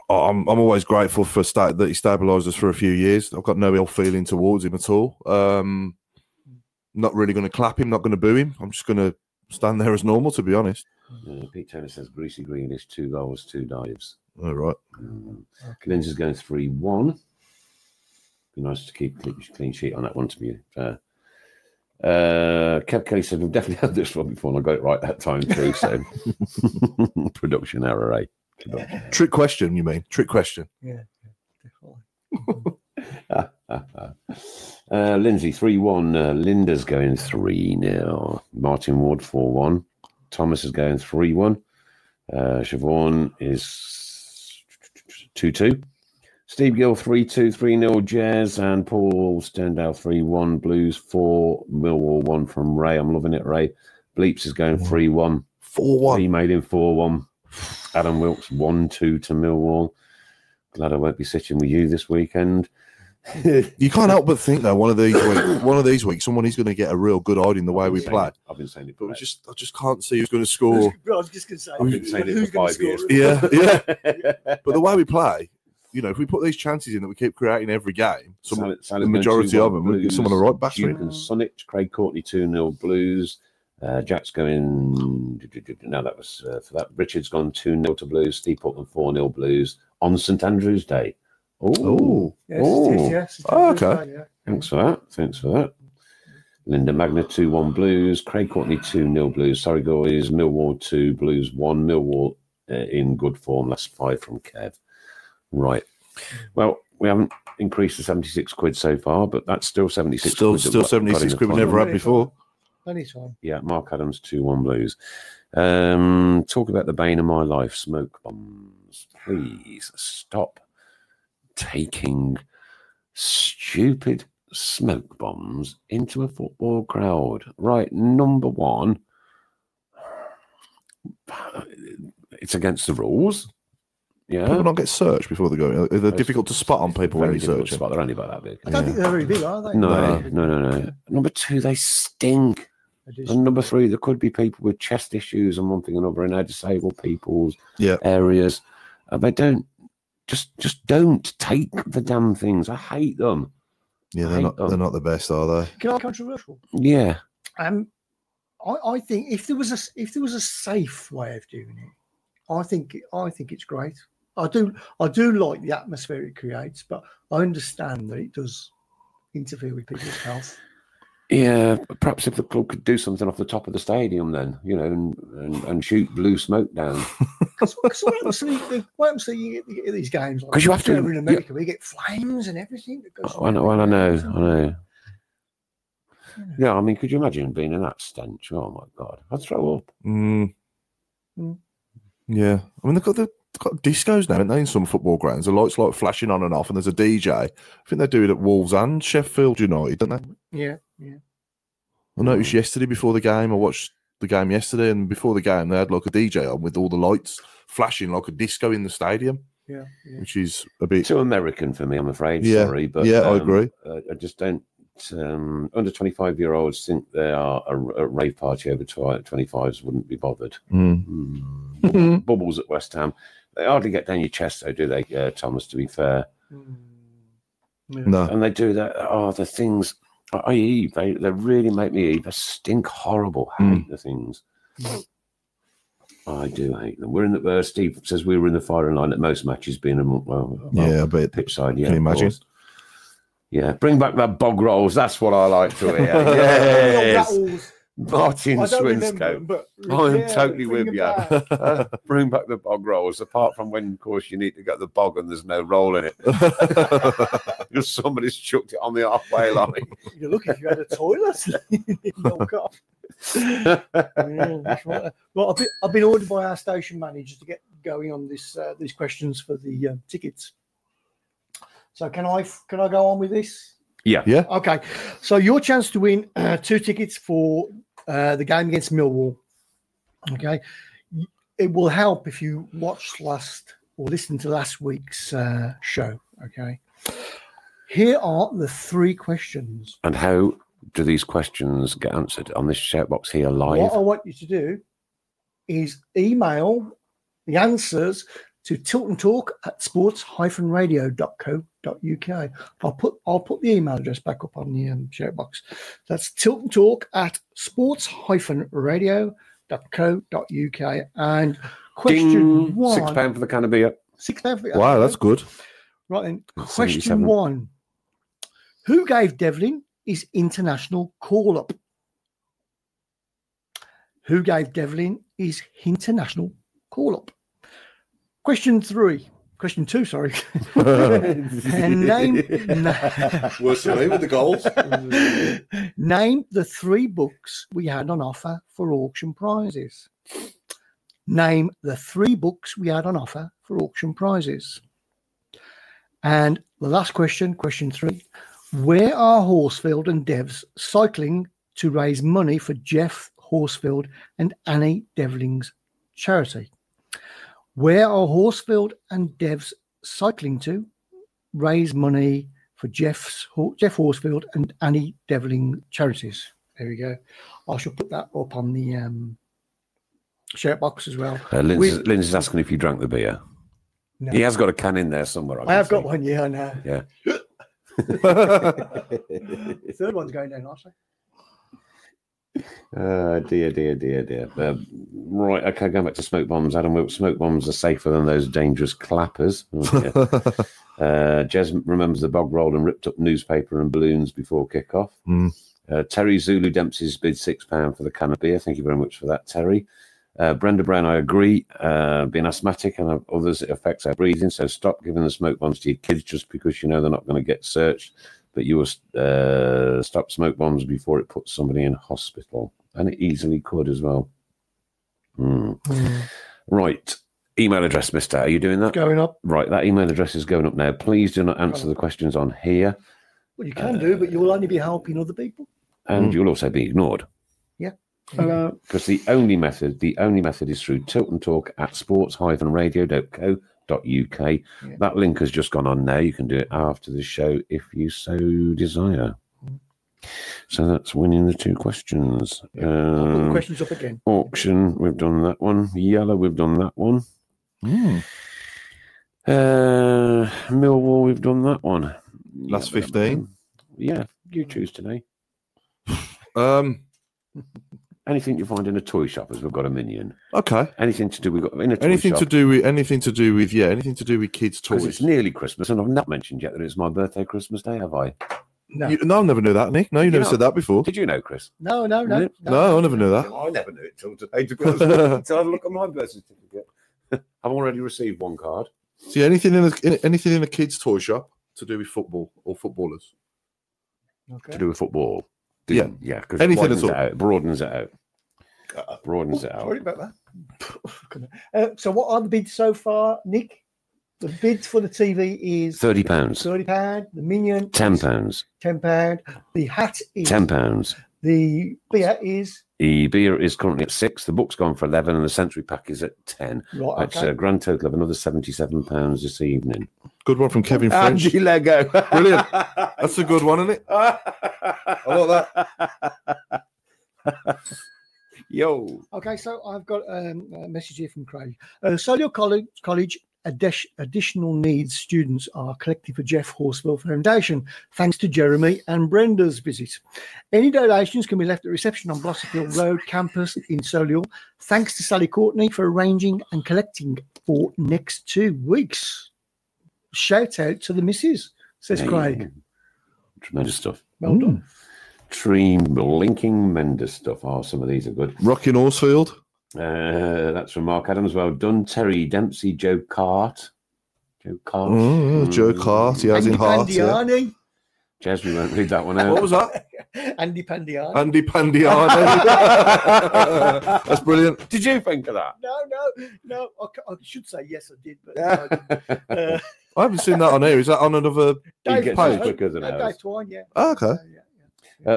I'm always grateful for that he stabilised us for a few years. I've got no ill feeling towards him at all. Not really going to clap him, not going to boo him. I'm just going to stand there as normal, to be honest. Pete Taylor says Greasy Greenish, 2 goals, 2 dives. All right. Lindsay's going 3-1. Be nice to keep a clean sheet on that one, to be fair. Kev Kelly said we've definitely had this one before, and I got it right that time too. So production error, eh? Trick question, you mean? Trick question. Yeah, definitely. Lindsay 3-1. Linda's going 3-0. Martin Ward 4-1. Thomas is going 3-1. Siobhan is 2-2. Steve Gill 3-2, 3-0 Jazz, and Paul Stendow 3-1 Blues 4, Millwall 1 from Ray. I'm loving it, Ray. Bleeps is going 3-1. 4-1. He made him 4-1. Adam Wilkes 1-2 to Millwall. Glad I won't be sitting with you this weekend. You can't help but think though one of these weeks someone is going to get a real good eye in the way we play. I've been saying it, but I just can't see who's going to score. I was just going to say, I've been saying it for 5 years. Yeah. But the way we play, if we put these chances in that we keep creating every game, the majority of them, we'll get someone right back. Sonic, Craig Courtney 2-0 Blues. Jack's going. No, that was for that. Richard's gone 2-0 to Blues. Steve Portland 4-0 Blues on St Andrew's Day. Oh, yes. Okay. Yeah. Thanks for that. Linda Magna 2-1 Blues. Craig Courtney 2-0 Blues. Sorry, guys. Millwall 2 Blues 1. Millwall in good form. That's 5 from Kev. Right. Well, we haven't increased to 76 quid so far, but that's still 76 still quid. Still 76 quid we never had before. Anytime. Yeah, Mark Adams 2-1 Blues. Talk about the bane of my life, smoke bombs. Please stop taking stupid smoke bombs into a football crowd. Right, number one, it's against the rules. Yeah. People not get searched before they go. They're difficult to spot on people when you search them. They're only about that big. I don't think they're very big, are they? No. Number two, they stink. And number three, there could be people with chest issues and one thing or another in our disabled people's areas. They don't just don't take the damn things. I hate them. Yeah, they're not the best, are they? Can I be controversial? Yeah. I think if there was a safe way of doing it, I think it's great. I do like the atmosphere it creates, but I understand that it does interfere with people's health. Yeah, perhaps if the club could do something off the top of the stadium, then and shoot blue smoke down. Because what I'm seeing you get these games, because you have to in America, we get flames and everything that goes. I know. Yeah, I mean, could you imagine being in that stench? Oh my God, I'd throw up. Yeah, I mean they've got discos now, haven't they? In some football grounds, the lights like flashing on and off, and there's a DJ. I think they do it at Wolves and Sheffield United, don't they? Yeah. I noticed yesterday before the game. I watched the game yesterday, and before the game, they had like a DJ on with all the lights flashing like a disco in the stadium. Yeah. Which is a bit too American for me, I'm afraid. Yeah. Sorry, but I agree. I just don't. Under 25-year-olds think they are a rave party. Over 25s wouldn't be bothered. Bubbles at West Ham. They hardly get down your chest, though, do they, Thomas, to be fair? No. And they do that. Oh, the things I eat, they really make me eat. They stink horrible. I hate the things. I do hate them. We're in the, Steve says we were in the firing line at most matches being I bet. Pitch side, yeah. Can you imagine? Yeah, bring back that bog rolls. That's what I like to hear. Yes. Martin Swinscope. I'm totally with you. Bring back the bog rolls, apart from when, of course, you need to get the bog and there's no roll in it. Because somebody's chucked it on the halfway line. You look, if you had a toilet. Well, I've been ordered by our station manager to get going on these questions for the tickets. So can I go on with this? Yeah. Okay. So your chance to win 2 tickets for the game against Millwall. Okay. It will help if you watched listen to last week's show. Okay. Here are the 3 questions. And how do these questions get answered on this shout box here live? What I want you to do is email the answers to Tilton Talk at sports-radio.co.uk. I'll put the email address back up on the shout box. That's Tilton Talk at sports-radio.co.uk. And question 1. £6 for the can of beer. £6 for the Wow, that's good. Right then. Question 1. Who gave Devlin his international call-up? Who gave Devlin his international call-up? Question 2, sorry. And Worse than me with the goals. Name the 3 books we had on offer for auction prizes. Name the 3 books we had on offer for auction prizes. And the last question, question 3. Where are Horsfield and Devs cycling to raise money for Jeff Horsfield and Annie Devling's charity? Where are Horsfield and Devs cycling to raise money for Jeff Horsfield and Annie Devling charities? There we go. I shall put that up on the shout box as well. Lynn's asking if you drank the beer. No. He has got a can in there somewhere. I have got one, yeah, I know. Yeah. The third one's going down nicely. Dear. Right, okay, going back to smoke bombs. Adam, smoke bombs are safer than those dangerous clappers. Jez remembers the bog roll and ripped up newspaper and balloons before kick-off. Terry Zulu Dempsey's bid £6 for the can of beer. Thank you very much for that, Terry. Brenda Brown, I agree. Being asthmatic and others, it affects our breathing, so stop giving the smoke bombs to your kids just because you know they're not going to get searched. But you will stop smoke bombs before it puts somebody in hospital. And it easily could as well. Right. email address, mister. Are you doing that? Going up. Right, that email address is going up now. Please do not answer the questions on here. Well, you can do, but you'll only be helping other people. And you'll also be ignored. Yeah. Because the only method is through Tilton Talk at sports-radio.co.uk. Yeah. That link has just gone on now. You can do it after the show if you so desire. So that's winning the 2 questions. Put the questions up again. Auction, we've done that one. Yellow, we've done that one. Millwall, we've done that one. Last 15. Yeah, you choose today. Anything you find in a toy shop, as we've got a minion. Okay. Anything to do with in a toy anything shop. to do with anything to do with kids' toys. It's nearly Christmas, and I've not mentioned yet that it's my birthday Christmas day, have I? No, I never knew that, Nick. No, you never said that before. Did you know, Chris? No, I never knew that. I never knew it till today. To have a look at my birth certificate. I've already received 1 card. See, anything in a kids' toy shop to do with football or footballers. Okay. To do with football. Yeah, because anything at all. Broadens it out. Broadens it out. Sorry about that. So what are the bids so far, Nick? The bid for the TV is £30. £30. The minion £10. £10. The hat is £10. The beer is. The beer is currently at 6. The book's gone for 11, and the Century Pack is at 10. Right, That's a grand total of another £77 this evening. Good one from Kevin French. Andy Lego. Brilliant. That's a good one, isn't it? I like that. Yo. Okay, so I've got a message here from Craig. Solihull College additional needs students are collecting for Jeff Horsfell Foundation, thanks to Jeremy and Brenda's visit. Any donations can be left at reception on Blossom Hill Road campus in Solihull. Thanks to Sally Courtney for arranging and collecting for next 2 weeks. Shout out to the missus, says Craig. Tremendous stuff. Well done. Linking Menders stuff. Oh, some of these are good. Rocking Horsfield. That's from Mark Adams. Well done. Terry Dempsey, Joe Cart. Joe Cart. He has in heart. Pandiani. Jez, we won't read that one out. What was that? Andy Pandiani. Andy Pandiani. That's brilliant. Did you think of that? No. I should say yes, I did, but I haven't seen that on here. Is that on another Dave page? Dave Twine, yeah. Oh, okay.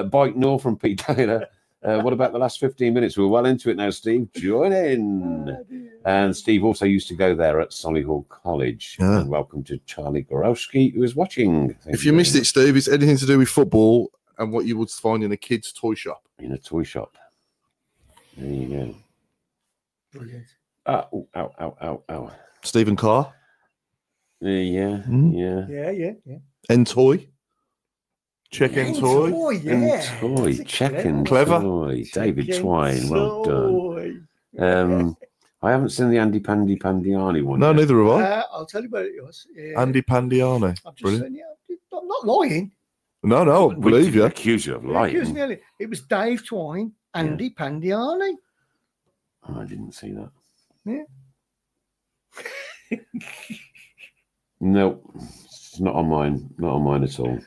Bike North from Pete Taylor. What about the last 15 minutes? We're well into it now, Steve. Join in. And Steve also used to go there at Solihull College. Yeah. And welcome to Charlie Gorowski, who is watching. If you missed it, Steve, it's anything to do with football and what you would find in a kid's toy shop. In a toy shop. There you go. Brilliant. Ow. Stephen Carr. Yeah. End toy. Check end toy. Yeah. Toy. Check and Clever. toy. David Twine. Well done. I haven't seen the Andy Pandiani one. No, yet. neither have I. I'll tell you about it was. Andy Pandiani. I'm just saying, I'm not lying. No, I believe you. Accuse you of lying. It was Dave Twine, Andy Pandiani. Oh, I didn't see that. Yeah. No, it's not on mine. Not on mine at all.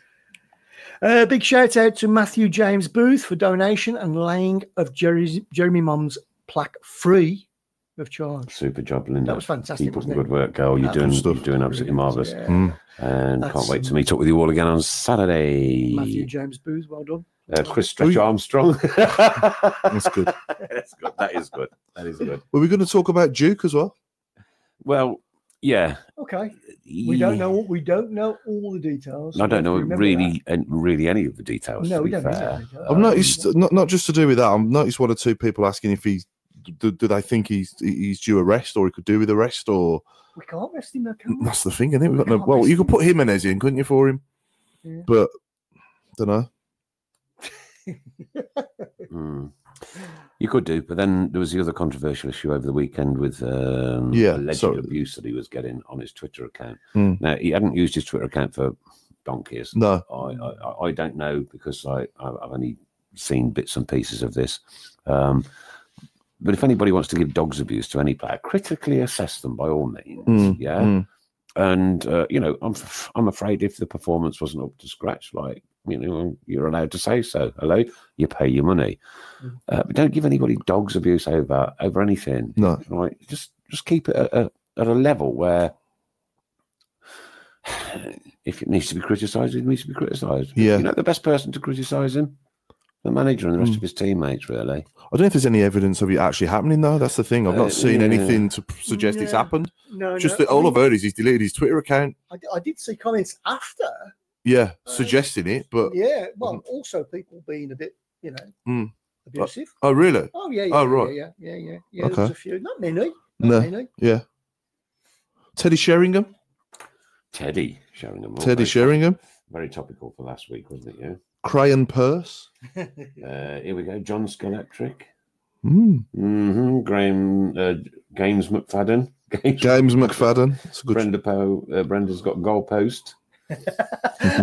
Big shout out to Matthew James Booth for donation and laying of Jeremy Mum's plaque free of charge. Super job, Linda. That was fantastic. Keep up the good work, girl. You're doing absolutely marvellous. Yeah. And can't wait to meet up with you all again on Saturday. Matthew James Booth, well done. Chris Stretch Armstrong. That's good. That's good. That is good. That is good. Were we going to talk about Duke as well? Well, yeah. Okay. We don't know all the details. I don't know really any of the details. No, we don't. I've noticed not just to do with that. I've noticed 1 or 2 people asking if do they think he's due arrest or he could do with arrest or. We can't arrest him. That's the thing, isn't it? Well, you could put Jimenez in, couldn't you, for him? Yeah. But don't know. You could do, but then there was the other controversial issue over the weekend with alleged abuse that he was getting on his Twitter account. Now, he hadn't used his Twitter account for donkeys. No. I don't know because I've only seen bits and pieces of this. But if anybody wants to give dogs abuse to any player, critically assess them by all means. And, I'm afraid if the performance wasn't up to scratch, you're allowed to say so. Hello, you pay your money. But don't give anybody dogs abuse over anything. No. Right? Just keep it at at a level where if it needs to be criticised, it needs to be criticised. Yeah. You know, the best person to criticise him? The manager and the rest of his teammates, really. I don't know if there's any evidence of it actually happening, though. That's the thing. I've not seen anything to suggest it's happened. No, Just that all I've heard is he's deleted his Twitter account. I did see comments after. Yeah, suggesting it, but... Yeah, well, also people being a bit, abusive. Oh, really? Oh, yeah. Oh, right. Yeah. Okay. There's a few. Not many. No. Yeah. Teddy Sheringham? Teddy Sheringham. Sheringham. Very topical for last week, wasn't it? Yeah. Crayon Purse. Here we go. John Electric. Mm. Mm-hmm. Games McFadden. James McFadden. That's a good. Brenda's got goalpost.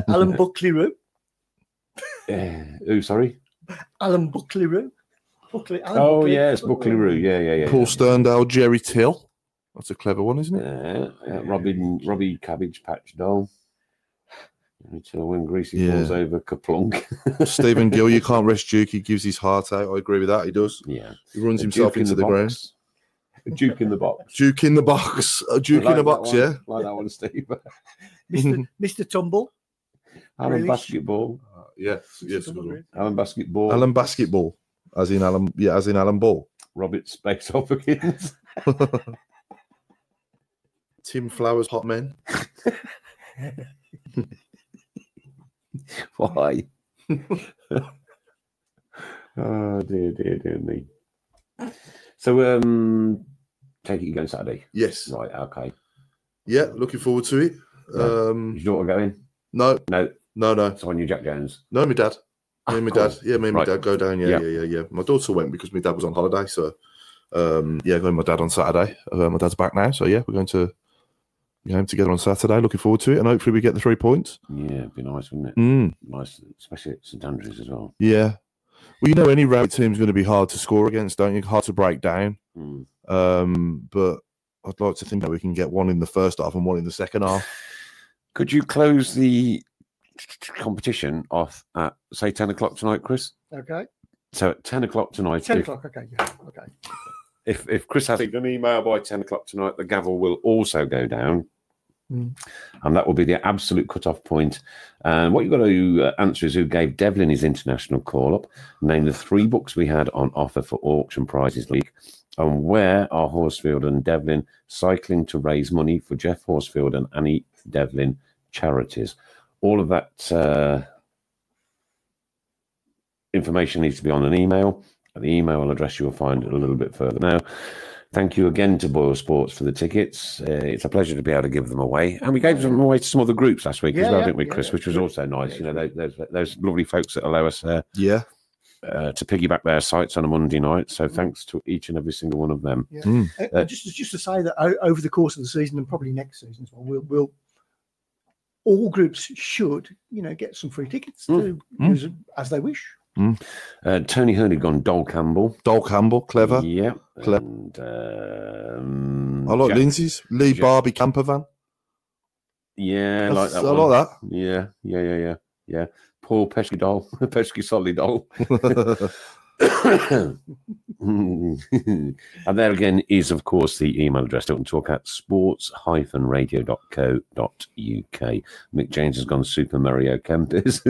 Alan Buckley-Roo. Who, sorry? Alan Buckley-Roo. Yes, Buckley-Roo. Yeah. Paul Sterndale, Jerry Till. That's a clever one, isn't it? Robbie Cabbage Patch Doll. Until when Greasy falls over Kaplunk. Stephen Gill, you can't rest Duke. He gives his heart out. I agree with that. He does. Yeah. He runs himself into the ground. Duke in the box. Duke in the box. Duke in the box, yeah. Like that one, Steve. Mr. Tumble. Alan Basketball. Yes. Alan Basketball. Alan Basketball. As in Alan Ball. Robert Space Hopkins. Tim Flowers, Hot Men. Why? Oh dear me. So take it you're going Saturday? Yes. Right, okay. Yeah, looking forward to it. Is your daughter going? No. So on you, Jack Jones? No, my dad. Me and my dad. Yeah, me and my dad go down. Yeah. My daughter went because my dad was on holiday. So going with my dad on Saturday. My dad's back now. So yeah, we're going to game together on Saturday. Looking forward to it, and hopefully we get the 3 points. Yeah, it'd be nice, wouldn't it? Nice, especially at St Andrews as well. Yeah. Well, you know, any route team's going to be hard to score against, don't you? Hard to break down. But I'd like to think that we can get one in the first half and one in the second half. Could you close the competition off at, say, 10 o'clock tonight, Chris? Okay. So at 10 o'clock tonight. 10 o'clock, okay. Yeah, okay. If Chris has an email by 10 o'clock tonight, the gavel will also go down. And that will be the absolute cut-off point. And what you've got to answer is who gave Devlin his international call-up, name the 3 books we had on offer for auction prizes league, and where are Horsfield and Devlin cycling to raise money for Jeff Horsfield and Annie Devlin charities. All of that information needs to be on an email. The email address you'll find a little bit further now. Thank you again to Boyle Sports for the tickets. It's a pleasure to be able to give them away. And we gave them away to some other groups last week as well, didn't we, Chris? Which was also nice. You know, those lovely folks that allow us to piggyback their sites on a Monday night. So thanks to each and every single one of them. Yeah. Just to say that over the course of the season and probably next season as well, we'll all groups should, get some free tickets to use as they wish. Tony Hurley gone Dol Campbell. Clever. Yeah. Clever. And, I like Lindsay's. Lee Barbie campervan. Yeah, I like that I one. like that. Yeah. Paul Pesky Doll. Pesky Solly Doll. And there again is, of course, the email address. Tilton Talk at sports-radio.co.uk. Mick James has gone Super Mario Kempis.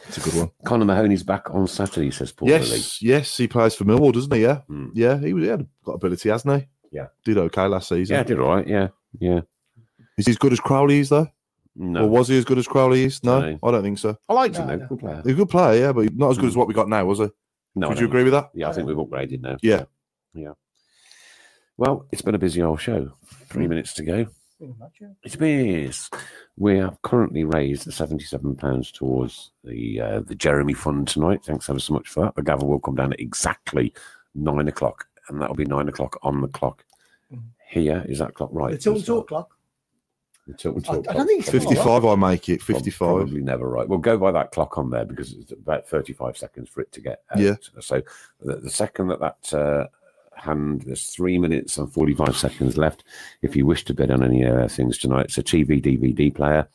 It's a good one. Conor Mahoney's back on Saturday, says Paul. Yes, he plays for Millwall, doesn't he? Yeah, yeah. He had got ability, hasn't he? Yeah, did okay last season. Yeah, did all right. Yeah. Is he as good as Crowley is though? No. Or was he as good as Crowley is? No, I don't think so. I liked him though. Good player. He's a good player, yeah, but not as good as what we got now, was he? No. Would you agree with that? Yeah, I think we've upgraded now. Yeah. Well, it's been a busy old show. 3 minutes to go. It is. We have currently raised £77 towards the Jeremy Fund tonight. Thanks ever so much for that. The gavel will come down at exactly 9 o'clock, and that'll be 9 o'clock on the clock. Here, is that clock right? The Tilton Talk clock. The Tilton Talk I don't think it's 55. I make it 55. Probably never right. We'll go by that clock on there because it's about 35 seconds for it to get out. Yeah. So the second that hand, there's 3 minutes and 45 seconds left. If you wish to bid on any things tonight, it's a TV DVD player,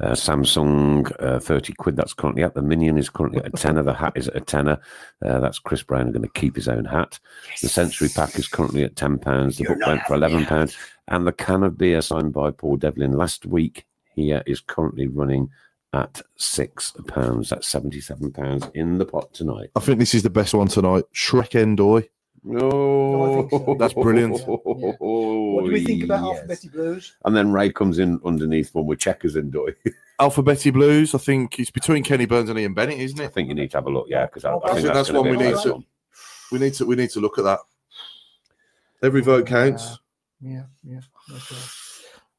Samsung, 30 quid. That's currently up. The Minion is currently at a tenner. The hat is at a tenner. That's Chris Browne going to keep his own hat. Yes. The Sensory Pack is currently at £10. The book went for £11. And the can of beer signed by Paul Devlin last week here is currently running at £6. That's £77 in the pot tonight. I think this is the best one tonight. Shrek Endoy. Oh, so. That's brilliant. Yeah. What do we think about Alphabetti Blues? And then Ray comes in underneath one with Checkers and Doy. Alphabetti Blues, I think it's between Kenny Burns and Ian Bennett, isn't it? I think you need to have a look, yeah, because I think that's one we need to. We need to look at that. Every vote counts. Yeah. Okay.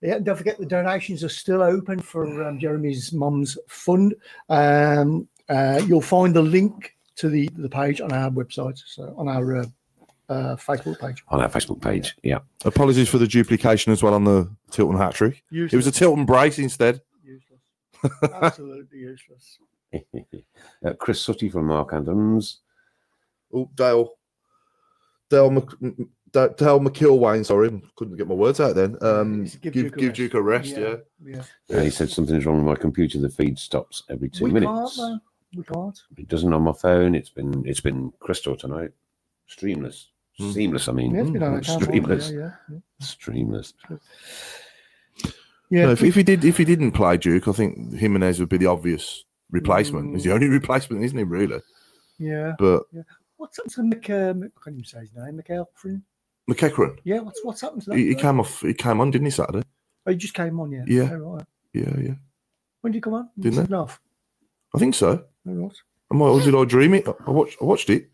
Yeah, don't forget the donations are still open for Jeremy's mum's fund. You'll find the link to the page on our website, so on our Facebook page. On our Facebook page, yeah. Apologies for the duplication as well on the Tilton Hat Trick. Useless. It was a Tilton brace instead. Useless. Absolutely useless. Chris Sutty from Mark Adams. Oh, Dale McIlwain, sorry, couldn't get my words out then. Give Duke a rest, yeah. He said something's wrong with my computer. The feed stops every 2 minutes. We can't. It doesn't on my phone. It's been crystal tonight. Streamless. Seamless, I mean. Yeah, it's been on streamless. Yeah. Streamless. Yeah. No, if he didn't play Duke, I think Jimenez would be the obvious replacement. He's the only replacement, isn't he, really? Yeah. But what's happened to I can't even say his name, McEachran? Yeah, what's happened to that? He came on, didn't he, Saturday? Oh, he just came on, yeah. Yeah. Oh, right. Yeah. When did he come on? Didn't he? Off? I think so. Oh, right. Or did I dream it? I watched it.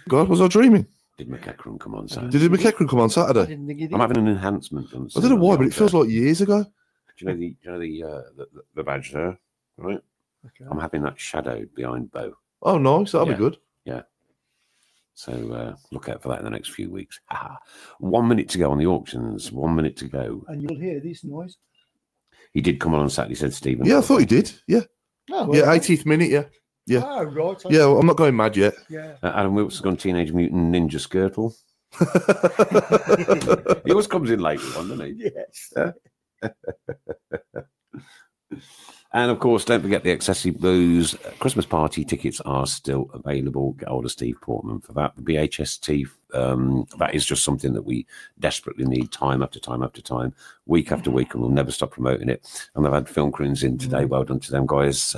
God, was I dreaming? Did McEachran come on Saturday? Did McEachran come on Saturday? I didn't think he did. I'm having an enhancement. I don't know why, but it feels like years ago. Do you know the badge there, right? Okay. I'm having that shadowed behind Bo. Oh, nice. That'll be good. Yeah. So look out for that in the next few weeks. 1 minute to go on the auctions. 1 minute to go. And you'll hear this noise. He did come on Saturday, said Stephen. Yeah, I thought he did. Yeah. Oh, well, 80th minute, yeah. Oh, right. Yeah, well, I'm not going mad yet. Yeah. Adam Wilkes has gone Teenage Mutant Ninja Skirtle. He always comes in later on, doesn't he? Yes. And of course, don't forget the Excessive Blues Christmas party tickets are still available. Get hold of Steve Portman for that. The BHST, that is just something that we desperately need time after time after time, week after week, and we'll never stop promoting it. And they've had film crews in today. Well done to them, guys.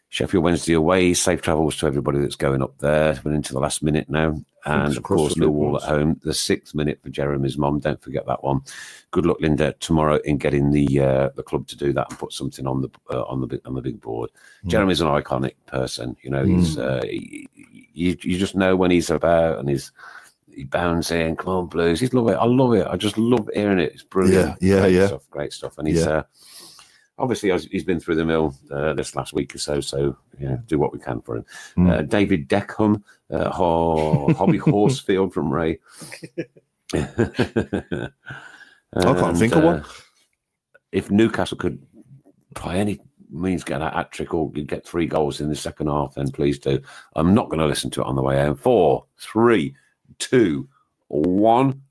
Sheffield Wednesday away. Safe travels to everybody that's going up there. We're into the last minute now. And of course, Millwall at home. The 6th minute for Jeremy's mum. Don't forget that one. Good luck, Linda, tomorrow in getting the club to do that and put something on the big board. Jeremy's an iconic person. You know, he's you just know when he's about and he bounds in. Come on, Blues. He's love it. I love it. I just love hearing it. It's brilliant. Yeah. Great stuff. And he's obviously, he's been through the mill this last week or so, do what we can for him. David Deckham, Hobby Horsefield from Ray. I can't think of one. If Newcastle could, by any means, get a hat trick or get 3 goals in the second half, then please do. I'm not going to listen to it on the way home. 4, 3, 2, 1.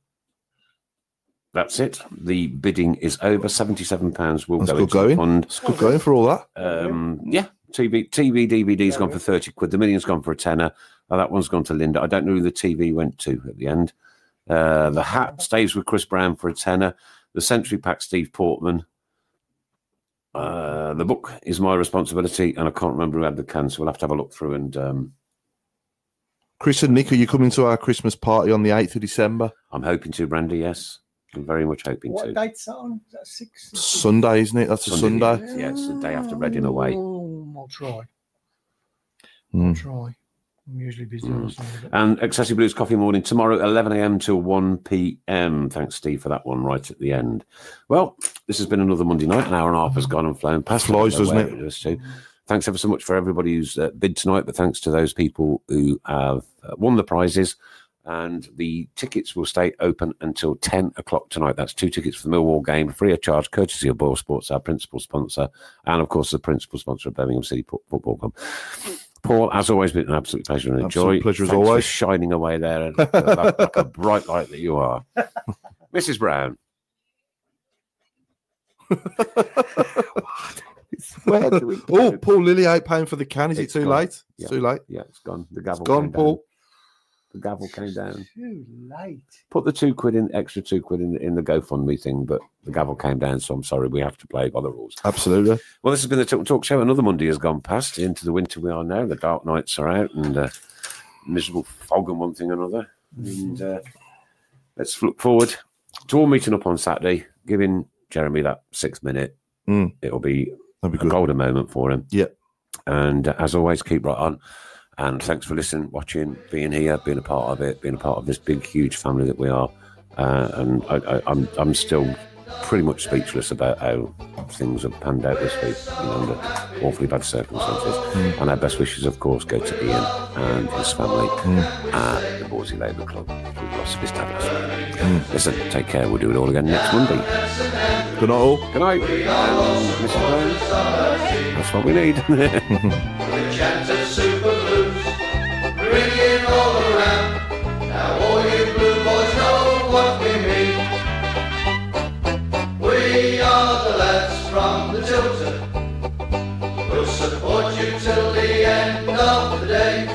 That's it. The bidding is over. £77 will go into the fund. It's good going for all that. Yeah. TV DVD's gone for 30 quid. The Million's gone for a tenner. That one's gone to Linda. I don't know who the TV went to at the end. The hat stays with Chris Browne for a tenner. The Century Pack, Steve Portman. The book is my responsibility, and I can't remember who had the can, so we'll have to have a look through. And Chris and Nick, are you coming to our Christmas party on the 8th of December? I'm hoping to, Brandy, yes. I'm very much hoping to. What date's that on? Is that 6? Sunday, isn't it? That's a Sunday. Yeah, it's the day after Reading away. I'll try. I'll try. I'm usually busy on Sunday. And Excessive Blues Coffee Morning tomorrow, 11 a.m. till 1 p.m. Thanks, Steve, for that one right at the end. Well, this has been another Monday night. An hour and a half has gone and flown past. Flies, doesn't it? Thanks ever so much for everybody who's bid tonight, but thanks to those people who have won the prizes. And the tickets will stay open until 10 o'clock tonight. That's 2 tickets for the Millwall game, free of charge, courtesy of Boyle Sports, our principal sponsor, and, of course, the principal sponsor of Birmingham City Football Club. Paul, as always, been an absolute pleasure and a joy. Pleasure as Thanks always. For shining away there like a bright light that you are. Mrs. Browne. Where do we Oh, Paul Lilly £8 for the can. Is it too late? It's too late. Yeah, it's gone. The gavel It's gone, came Paul. down. The gavel came down. Too late. Put the extra £2 in the GoFundMe thing, but the gavel came down, so I'm sorry, we have to play by the rules. Absolutely. Well, this has been the Tilton Talk Show. Another Monday has gone past. Into the winter we are now. The dark nights are out and miserable fog and one thing or another. And let's look forward to all meeting up on Saturday, giving Jeremy that 6 minute. It'll be a golden moment for him. Yeah. And as always, keep right on. And thanks for listening, watching, being here, being a part of it, being a part of this big, huge family that we are. And I'm still pretty much speechless about how things have panned out this week, under awfully bad circumstances. And our best wishes, of course, go to Ian and his family at the Borsey Labour Club. We've lost his dad. Listen, take care. We'll do it all again next Monday. Good night, all. Good night. Mrs. Brown. That's what we need. The chant of Super Blues ringing all around. Now all you blue boys know what we mean. We are the lads from the Tilton. We'll support you till the end of the day.